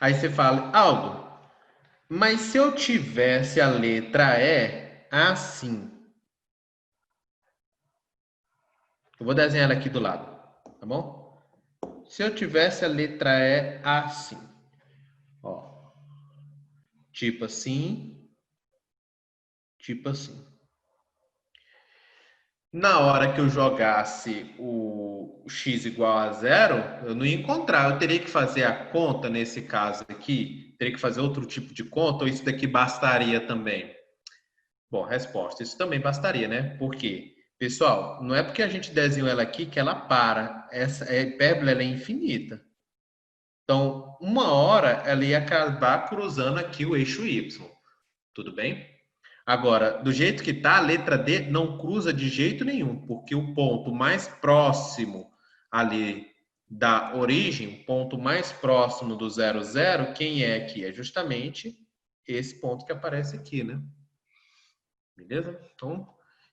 Aí você fala, Aldo, mas se eu tivesse a letra E assim, eu vou desenhar ela aqui do lado, tá bom? Se eu tivesse a letra E assim, ó, tipo assim, tipo assim. Na hora que eu jogasse o x igual a zero, eu não ia encontrar. Eu teria que fazer a conta nesse caso aqui? Teria que fazer outro tipo de conta ou isso daqui bastaria também? Bom, resposta, isso também bastaria, né? Por quê? Pessoal, não é porque a gente desenhou ela aqui que ela para. Essa hipérbole ela é infinita. Então, uma hora ela ia acabar cruzando aqui o eixo y. Tudo bem? Agora, do jeito que está, a letra D não cruza de jeito nenhum, porque o ponto mais próximo ali da origem, o ponto mais próximo do 00, quem é aqui? É justamente esse ponto que aparece aqui, né? Beleza? Então,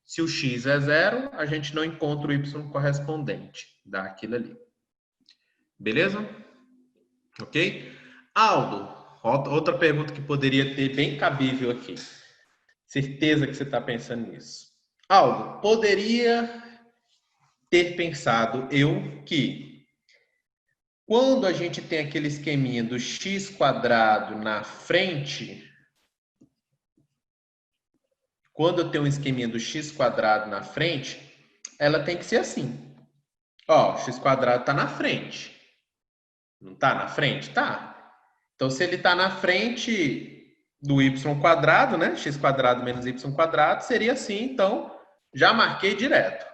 se o x é 0, a gente não encontra o y correspondente daquilo ali. Beleza? Ok? Aldo, outra pergunta que poderia ter bem cabível aqui. Certeza que você está pensando nisso. Aldo, poderia ter pensado eu que quando a gente tem aquele esqueminha do x quadrado na frente, quando eu tenho um esqueminha do x quadrado na frente, ela tem que ser assim. Ó, x quadrado está na frente. Não está na frente? Tá. Então, se ele está na frente do y quadrado, né? X quadrado menos y quadrado, seria assim, então, já marquei direto.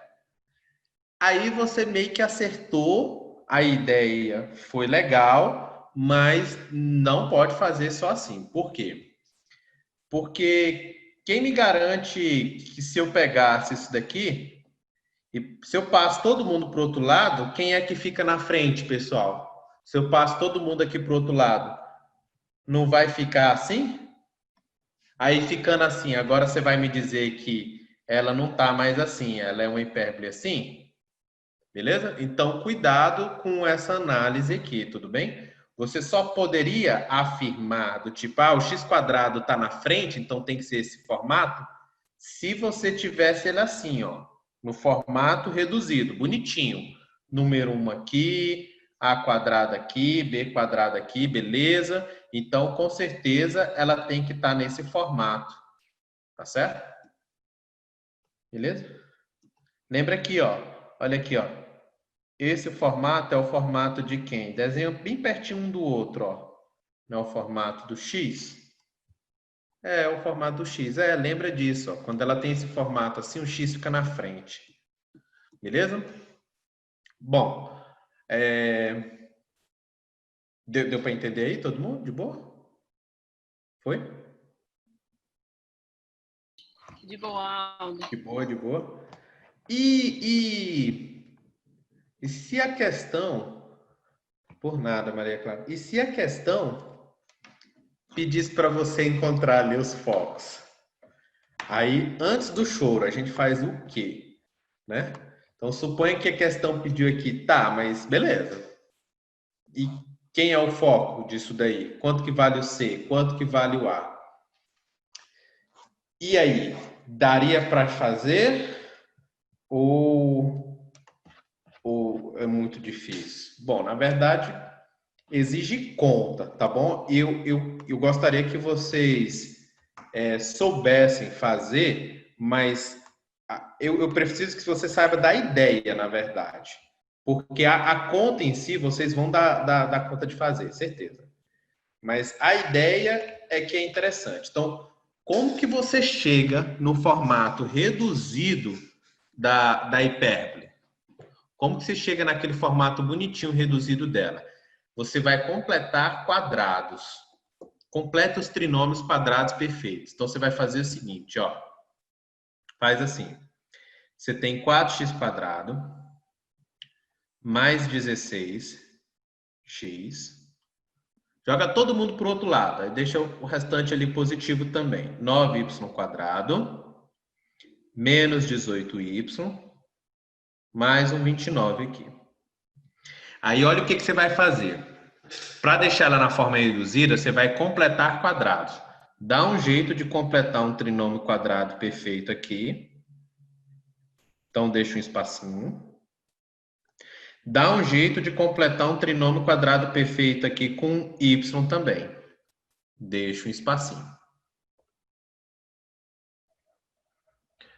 Aí você meio que acertou, a ideia foi legal, mas não pode fazer só assim. Por quê? Porque quem me garante que se eu pegasse isso daqui, e se eu passo todo mundo para o outro lado, quem é que fica na frente, pessoal? Se eu passo todo mundo aqui para o outro lado, não vai ficar assim? Aí ficando assim, agora você vai me dizer que ela não está mais assim, ela é uma hipérbole assim, beleza? Então, cuidado com essa análise aqui, tudo bem? Você só poderia afirmar do tipo, o x² está na frente, então tem que ser esse formato, se você tivesse ele assim, ó, no formato reduzido, bonitinho. Número 1 aqui, A² aqui, B² aqui, beleza? Então, com certeza, ela tem que estar nesse formato, tá certo? Beleza? Lembra aqui, ó, olha aqui, ó. Esse formato é o formato de quem? Desenha bem pertinho um do outro, ó. Não é o formato do X? É o formato do X. Lembra disso, ó. Quando ela tem esse formato assim, o X fica na frente. Beleza? Bom, deu para entender aí, todo mundo? De boa? Foi? De boa, Aldo. De boa, de boa. E se a questão... Por nada, Maria Clara. E se a questão pedisse para você encontrar ali os focos? Aí, antes do choro, a gente faz o quê? Né? Então, suponha que a questão pediu aqui, tá, mas beleza. E quem é o foco disso daí? Quanto que vale o C? Quanto que vale o A? E aí, daria para fazer ou é muito difícil? Bom, na verdade, exige conta, tá bom? Eu gostaria que vocês soubessem fazer, mas eu preciso que você saiba da ideia, na verdade. Porque a conta em si, vocês vão dar conta de fazer, certeza. Mas a ideia é que é interessante. Então, como que você chega no formato reduzido da hipérbole? Como que você chega naquele formato bonitinho reduzido dela? Você vai completar quadrados. Completa os trinômios quadrados perfeitos. Então, você vai fazer o seguinte, ó. Faz assim. Você tem 4x² mais 16x. Joga todo mundo para o outro lado. Aí deixa o restante ali positivo também. 9y² menos 18y mais um 29 aqui. Aí olha o que você vai fazer. Para deixar ela na forma reduzida, você vai completar quadrados. Dá um jeito de completar um trinômio quadrado perfeito aqui. Então, deixa um espacinho. Dá um jeito de completar um trinômio quadrado perfeito aqui com y também. Deixa um espacinho.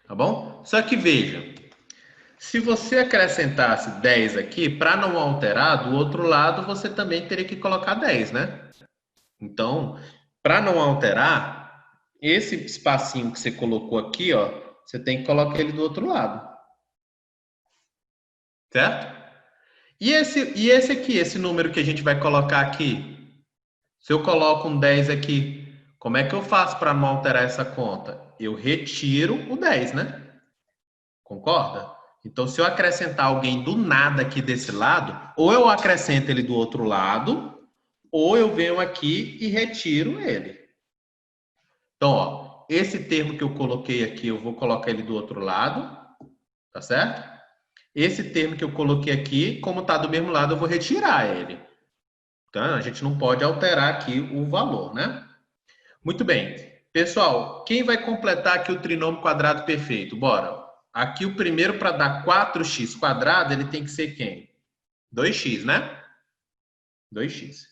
Tá bom? Só que veja, se você acrescentasse 10 aqui, para não alterar, do outro lado você também teria que colocar 10, né? Então, para não alterar, esse espacinho que você colocou aqui, ó, você tem que colocar ele do outro lado. Certo? E esse aqui, esse número que a gente vai colocar aqui? Se eu coloco um 10 aqui, como é que eu faço para não alterar essa conta? Eu retiro o 10, né? Concorda? Então, se eu acrescentar alguém do nada aqui desse lado, ou eu acrescento ele do outro lado, ou eu venho aqui e retiro ele. Então, ó, esse termo que eu coloquei aqui, eu vou colocar ele do outro lado, tá certo? Esse termo que eu coloquei aqui, como está do mesmo lado, eu vou retirar ele. Então, a gente não pode alterar aqui o valor, né? Muito bem. Pessoal, quem vai completar aqui o trinômio quadrado perfeito? Bora. Aqui o primeiro para dar 4x², ele tem que ser quem? 2x, né? 2x.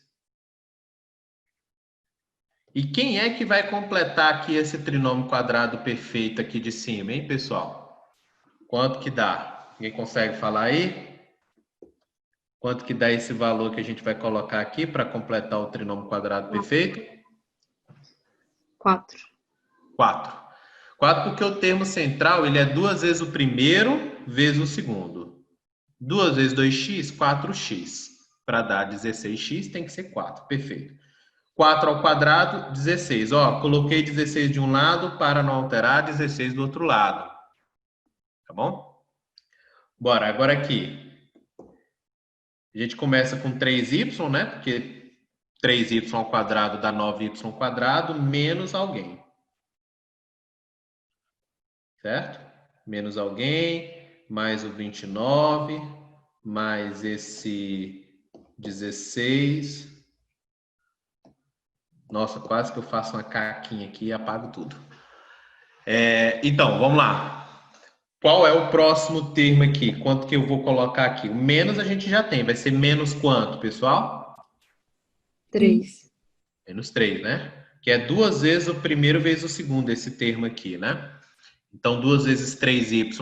E quem é que vai completar aqui esse trinômio quadrado perfeito aqui de cima, hein, pessoal? Quanto que dá? Alguém consegue falar aí? Quanto que dá esse valor que a gente vai colocar aqui para completar o trinômio quadrado perfeito? 4. 4. 4 porque o termo central ele é 2 vezes o primeiro vezes o segundo. 2 vezes 2x, 4x. Para dar 16x tem que ser 4. Perfeito. 4 ao quadrado, 16. Ó, coloquei 16 de um lado para não alterar 16 do outro lado. Tá bom? Bora, agora aqui. A gente começa com 3y, né? Porque 3y ao quadrado dá 9y² menos alguém. Certo? Menos alguém, mais o 29, mais esse 16. Nossa, quase que eu faço uma caquinha aqui e apago tudo. Então, vamos lá. Qual é o próximo termo aqui? Quanto que eu vou colocar aqui? O menos a gente já tem. Vai ser menos quanto, pessoal? 3. Menos 3, né? Que é 2 vezes o primeiro vezes o segundo, esse termo aqui, né? Então, 2 vezes 3y,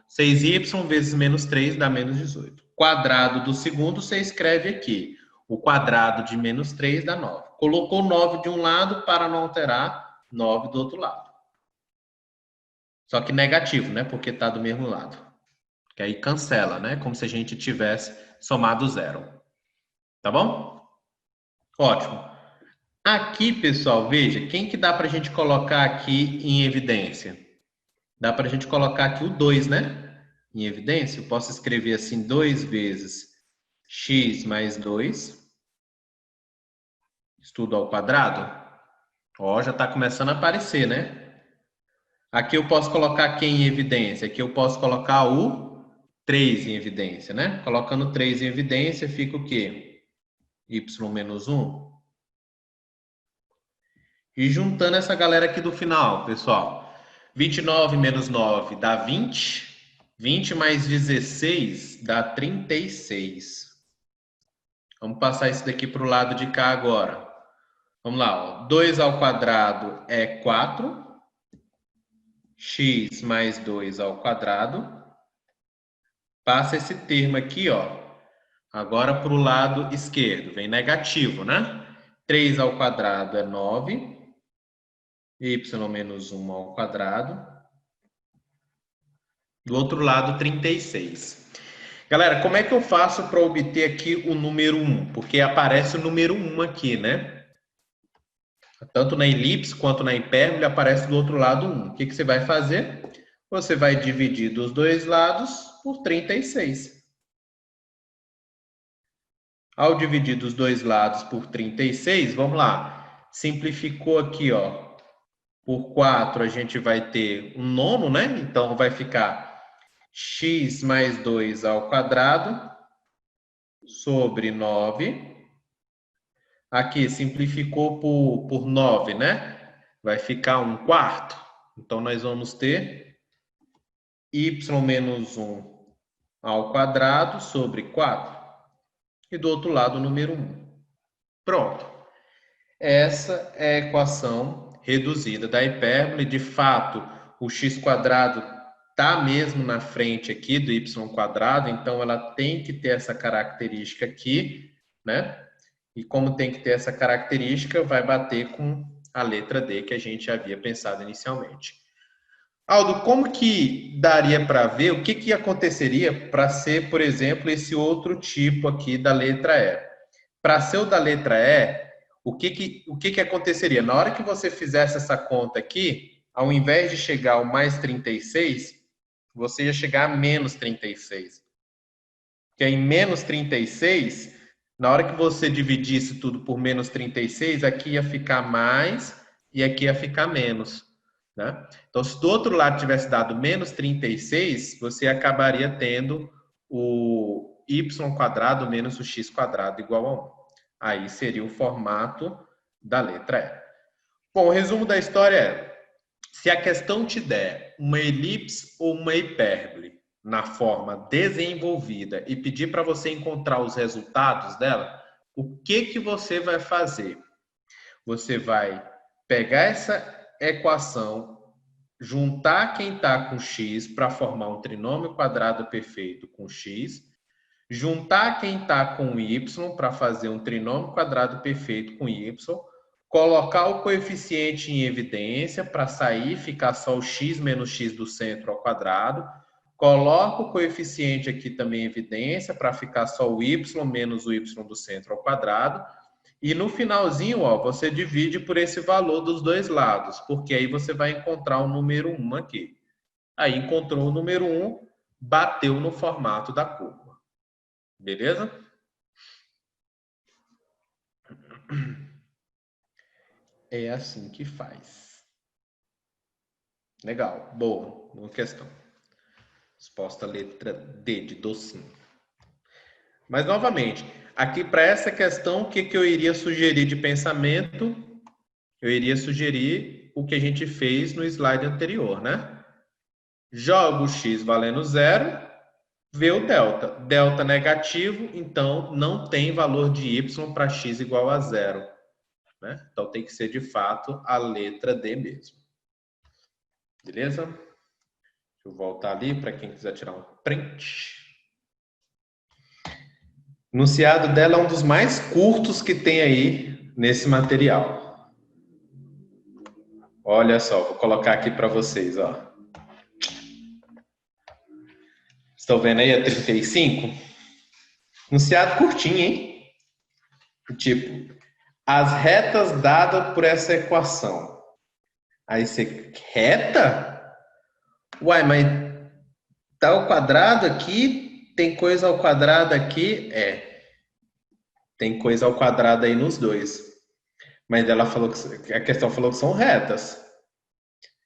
6y vezes menos 3 dá menos 18. Quadrado do segundo, você escreve aqui. O quadrado de menos 3 dá 9. Colocou 9 de um lado para não alterar 9 do outro lado. Só que negativo, né? Porque está do mesmo lado. Que aí cancela, né? Como se a gente tivesse somado zero. Tá bom? Ótimo. Aqui, pessoal, veja, quem que dá para a gente colocar aqui em evidência? Dá para a gente colocar aqui o 2, né? Em evidência. Eu posso escrever assim, 2 vezes x mais 2. Isso tudo ao quadrado. Ó, já está começando a aparecer, né? Aqui eu posso colocar quem em evidência? Aqui eu posso colocar o 3 em evidência, né? Colocando 3 em evidência, fica o quê? Y menos 1. E juntando essa galera aqui do final, pessoal. 29 menos 9 dá 20. 20 mais 16 dá 36. Vamos passar isso daqui para o lado de cá agora. Vamos lá, ó. 2 ao quadrado é 4. X mais 2 ao quadrado. Passa esse termo aqui, ó. Agora para o lado esquerdo. Vem negativo, né? 3 ao quadrado é 9. Y menos 1 ao quadrado. Do outro lado, 36. Galera, como é que eu faço para obter aqui o número 1? Porque aparece o número 1 aqui, né? Tanto na elipse quanto na hipérbole aparece do outro lado 1. O que você vai fazer? Você vai dividir dos dois lados por 36. Ao dividir dos dois lados por 36, vamos lá. Simplificou aqui, ó. Por 4 a gente vai ter um nono, né? Então vai ficar x mais 2 ao quadrado sobre 9. Aqui simplificou por 9, né? Vai ficar 1 quarto. Então nós vamos ter y menos 1 ao quadrado sobre 4. E do outro lado o número 1. Pronto. Essa é a equação reduzida da hipérbole. De fato, o x quadrado está mesmo na frente aqui do y quadrado, então ela tem que ter essa característica aqui, né? E como tem que ter essa característica, vai bater com a letra D que a gente havia pensado inicialmente. Aldo, como que daria para ver o que aconteceria para ser, por exemplo, esse outro tipo aqui da letra E? Para ser o da letra E, o que aconteceria? Na hora que você fizesse essa conta aqui, ao invés de chegar ao mais 36, você ia chegar a menos 36. Porque em menos 36, na hora que você dividisse tudo por menos 36, aqui ia ficar mais e aqui ia ficar menos. Né? Então, se do outro lado tivesse dado menos 36, você acabaria tendo o y quadrado menos o x quadrado igual a 1. Aí seria o formato da letra E. Bom, o resumo da história é: se a questão te der uma elipse ou uma hipérbole na forma desenvolvida e pedir para você encontrar os resultados dela, o que você vai fazer? Você vai pegar essa equação, juntar quem está com x para formar um trinômio quadrado perfeito com x, juntar quem está com y para fazer um trinômio quadrado perfeito com y, colocar o coeficiente em evidência para sair, ficar só o x menos x do centro ao quadrado, coloca o coeficiente aqui também em evidência para ficar só o y menos o y do centro ao quadrado, e no finalzinho, ó, você divide por esse valor dos dois lados, porque aí você vai encontrar o número 1 aqui. Aí encontrou o número 1, bateu no formato da curva. Beleza? É assim que faz. Legal, boa questão. Resposta letra D, de docinho. Mas, novamente, aqui para essa questão, o que eu iria sugerir de pensamento? Eu iria sugerir o que a gente fez no slide anterior, né? Joga o x valendo 0, vê o delta. Delta negativo, então não tem valor de y para x igual a 0. Né? Então tem que ser, de fato, a letra D mesmo. Beleza? Deixa eu voltar ali para quem quiser tirar um print. O enunciado dela é um dos mais curtos que tem aí nesse material. Olha só, vou colocar aqui para vocês, ó. Estão vendo aí a 35? Enunciado curtinho, hein? Tipo, as retas dadas por essa equação. Aí você, reta? Uai, mas tá ao quadrado aqui, tem coisa ao quadrado aqui? É. Tem coisa ao quadrado aí nos dois. Mas ela falou que a questão falou que são retas.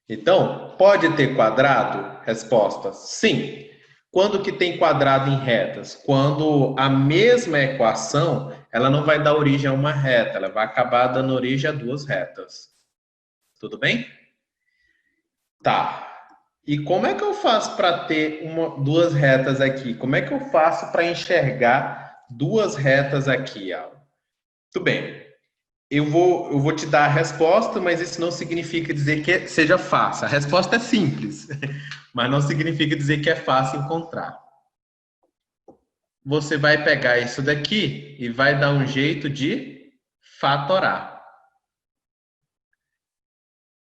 Então, pode ter quadrado? Resposta, sim. Quando que tem quadrado em retas? Quando a mesma equação, ela não vai dar origem a uma reta, ela vai acabar dando origem a duas retas. Tudo bem? Tá. E como é que eu faço para ter duas retas aqui? Como é que eu faço para enxergar duas retas aqui? Tudo bem. Eu vou te dar a resposta, mas isso não significa dizer que seja fácil. A resposta é simples, mas não significa dizer que é fácil encontrar. Você vai pegar isso daqui e vai dar um jeito de fatorar.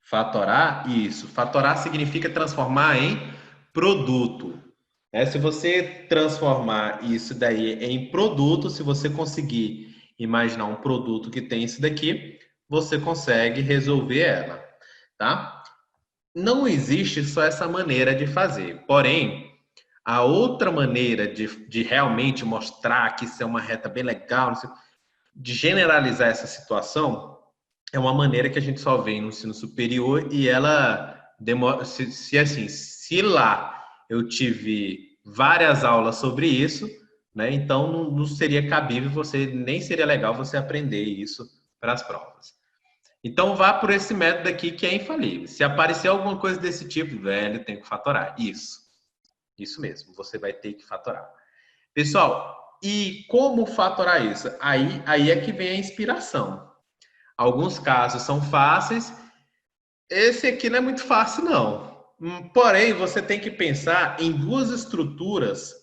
Fatorar, isso. Fatorar significa transformar em produto. Se você transformar isso daí em produto, se você conseguir imaginar um produto que tem isso daqui, você consegue resolver ela, tá? Não existe só essa maneira de fazer. Porém, a outra maneira de realmente mostrar que isso é uma reta bem legal, de generalizar essa situação, é uma maneira que a gente só vê no ensino superior e ela demora, se lá eu tive várias aulas sobre isso, né? Então não seria cabível nem seria legal você aprender isso para as provas. Então vá por esse método aqui que é infalível. Se aparecer alguma coisa desse tipo, velho, tem que fatorar. Isso mesmo, você vai ter que fatorar. Pessoal, e como fatorar isso? Aí é que vem a inspiração. Alguns casos são fáceis. Esse aqui não é muito fácil, não. Porém, você tem que pensar em duas estruturas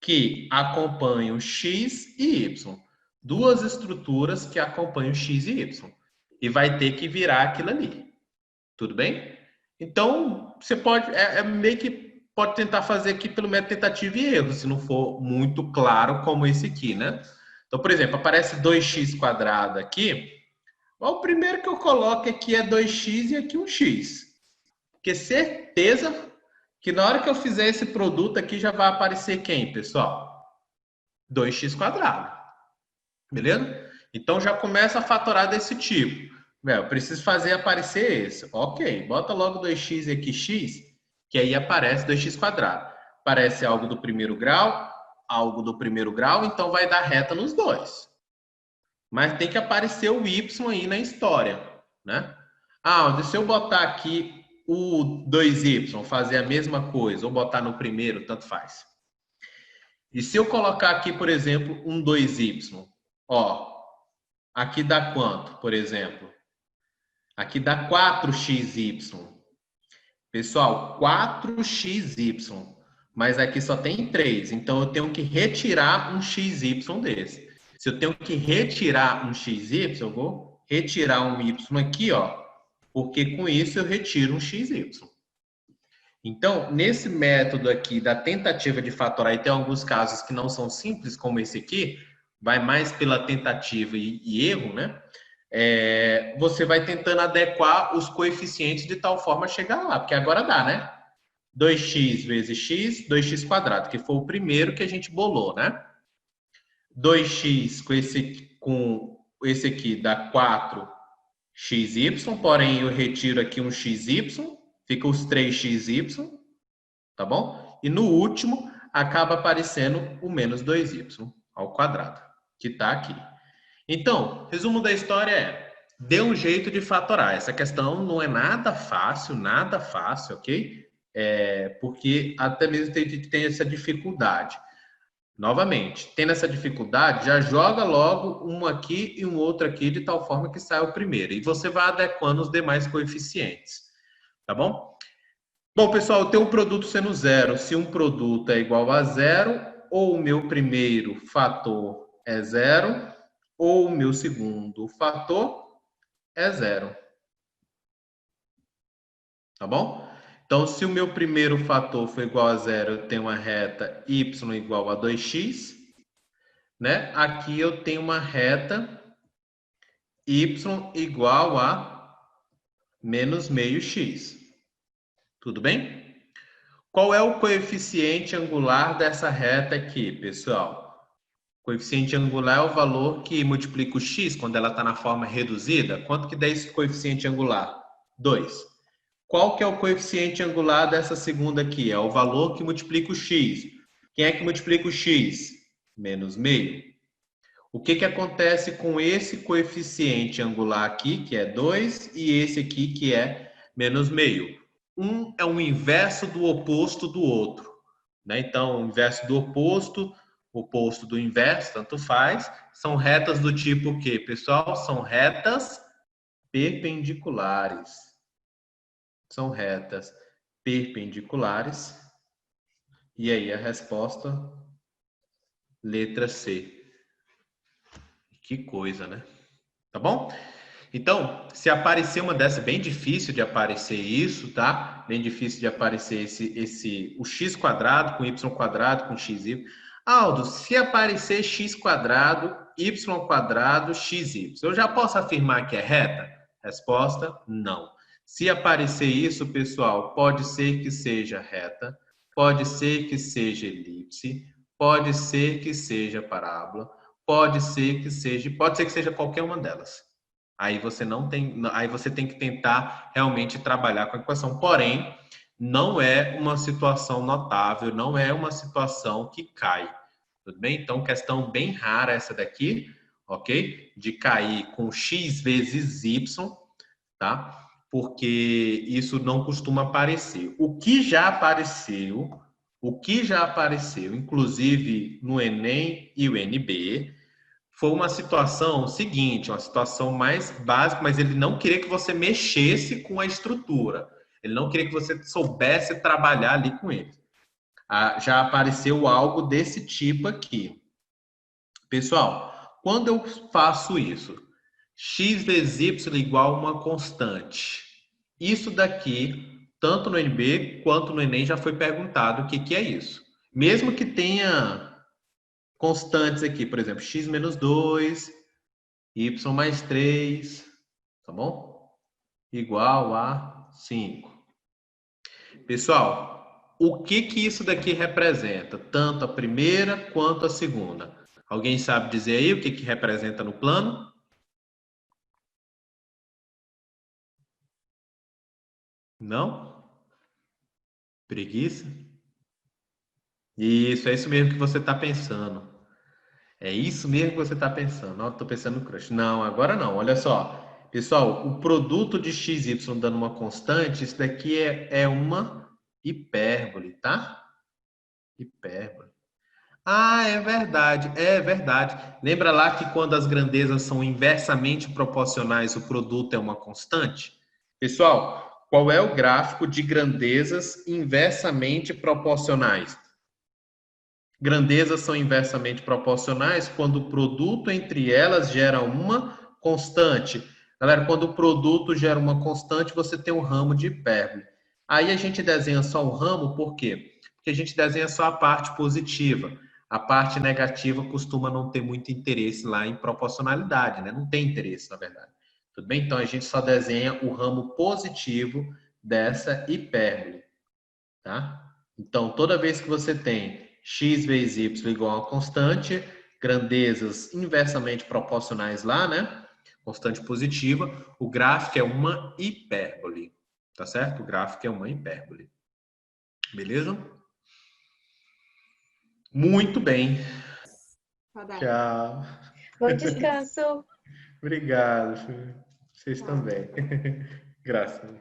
que acompanham X e Y. Duas estruturas que acompanham X e Y. E vai ter que virar aquilo ali. Tudo bem? Então, você pode, meio que pode tentar fazer aqui pelo método tentativa e erro, se não for muito claro como esse aqui, né? Então, por exemplo, aparece 2x² aqui. O primeiro que eu coloco aqui é 2x e aqui um x. Porque certeza que na hora que eu fizer esse produto aqui já vai aparecer quem, pessoal? 2x². Beleza? Então já começa a fatorar desse tipo. Eu preciso fazer aparecer esse. Ok, bota logo 2x aqui, x, que aí aparece 2x². Aparece algo do primeiro grau, então vai dar reta nos dois. Mas tem que aparecer o y aí na história, né? Se eu botar aqui o 2y, fazer a mesma coisa, ou botar no primeiro, tanto faz. E se eu colocar aqui, por exemplo, um 2y, aqui dá quanto, por exemplo? Aqui dá 4xy. Pessoal, 4xy. Mas aqui só tem 3. Então, eu tenho que retirar um xy desse. Se eu tenho que retirar um xy, eu vou retirar um y aqui, porque com isso eu retiro um xy. Então, nesse método aqui da tentativa de fatorar, e tem alguns casos que não são simples, como esse aqui, vai mais pela tentativa e erro, né? Você vai tentando adequar os coeficientes de tal forma a chegar lá, porque agora dá, né? 2x vezes x, 2x², que foi o primeiro que a gente bolou, né? 2x com esse aqui dá 4xy, porém eu retiro aqui um xy, fica os 3xy, tá bom? E no último, acaba aparecendo o menos 2y ao quadrado, que está aqui. Então, resumo da história é, dê um jeito de fatorar. Essa questão não é nada fácil, ok? Porque até mesmo tem essa dificuldade. Novamente, tendo essa dificuldade, já joga logo um aqui e um outro aqui, de tal forma que saia o primeiro. E você vai adequando os demais coeficientes. Tá bom? Bom, pessoal, eu tenho um produto sendo zero. Se um produto é igual a zero, ou o meu primeiro fator é zero, ou o meu segundo fator é zero. Tá bom? Então, se o meu primeiro fator for igual a zero, eu tenho uma reta y igual a 2x. Né? Aqui eu tenho uma reta y igual a menos meio x. Tudo bem? Qual é o coeficiente angular dessa reta aqui, pessoal? O coeficiente angular é o valor que multiplica o x quando ela está na forma reduzida. Quanto que dá esse coeficiente angular? 2. Qual que é o coeficiente angular dessa segunda aqui? É o valor que multiplica o x. Quem é que multiplica o x? Menos meio. O que acontece com esse coeficiente angular aqui, que é 2, e esse aqui, que é menos meio? Um é o inverso do oposto do outro. Né? Então, o inverso do oposto do inverso, tanto faz. São retas do tipo o quê, pessoal? São retas perpendiculares. São retas perpendiculares. E aí a resposta, letra C. Que coisa, né? Tá bom? Então, se aparecer uma dessa, bem difícil de aparecer isso, tá? Bem difícil de aparecer o x quadrado com y quadrado com xy. Aldo, se aparecer x quadrado, y quadrado, xy, eu já posso afirmar que é reta? Resposta, não. Se aparecer isso, pessoal, pode ser que seja reta, pode ser que seja elipse, pode ser que seja parábola, pode ser que seja qualquer uma delas. Aí você tem que tentar realmente trabalhar com a equação. Porém, não é uma situação notável, não é uma situação que cai. Tudo bem? Então, questão bem rara essa daqui, ok? De cair com x vezes y, tá? Porque isso não costuma aparecer. O que já apareceu, inclusive no Enem e o NB, foi uma situação seguinte, uma situação mais básica, mas ele não queria que você mexesse com a estrutura. Ele não queria que você soubesse trabalhar ali com ele. Já apareceu algo desse tipo aqui. Pessoal, quando eu faço isso, x vezes y igual a uma constante. Isso daqui, tanto no NB quanto no Enem, já foi perguntado o que é isso. Mesmo que tenha constantes aqui, por exemplo, x menos 2, y mais 3, tá bom? Igual a 5. Pessoal, o que isso daqui representa? Tanto a primeira quanto a segunda. Alguém sabe dizer aí o que representa no plano? Não? Preguiça? Isso, é isso mesmo que você está pensando. É isso mesmo que você está pensando. Não, estou pensando no crush. Não, agora não. Olha só. Pessoal, o produto de x, y dando uma constante, isso daqui é uma hipérbole, tá? Hipérbole. Ah, é verdade, é verdade. Lembra lá que quando as grandezas são inversamente proporcionais, o produto é uma constante? Pessoal, qual é o gráfico de grandezas inversamente proporcionais? Grandezas são inversamente proporcionais quando o produto entre elas gera uma constante. Galera, quando o produto gera uma constante, você tem um ramo de hipérbole. Aí a gente desenha só um ramo, por quê? Porque a gente desenha só a parte positiva. A parte negativa costuma não ter muito interesse lá em proporcionalidade, né? Não tem interesse, na verdade. Tudo bem? Então, a gente só desenha o ramo positivo dessa hipérbole, tá? Então, toda vez que você tem x vezes y igual a uma constante, grandezas inversamente proporcionais lá, né? Constante positiva, o gráfico é uma hipérbole, tá certo? O gráfico é uma hipérbole. Beleza? Muito bem. Saudade. Tchau. Bom descanso. Obrigado. Vocês Tchau. também. Graças.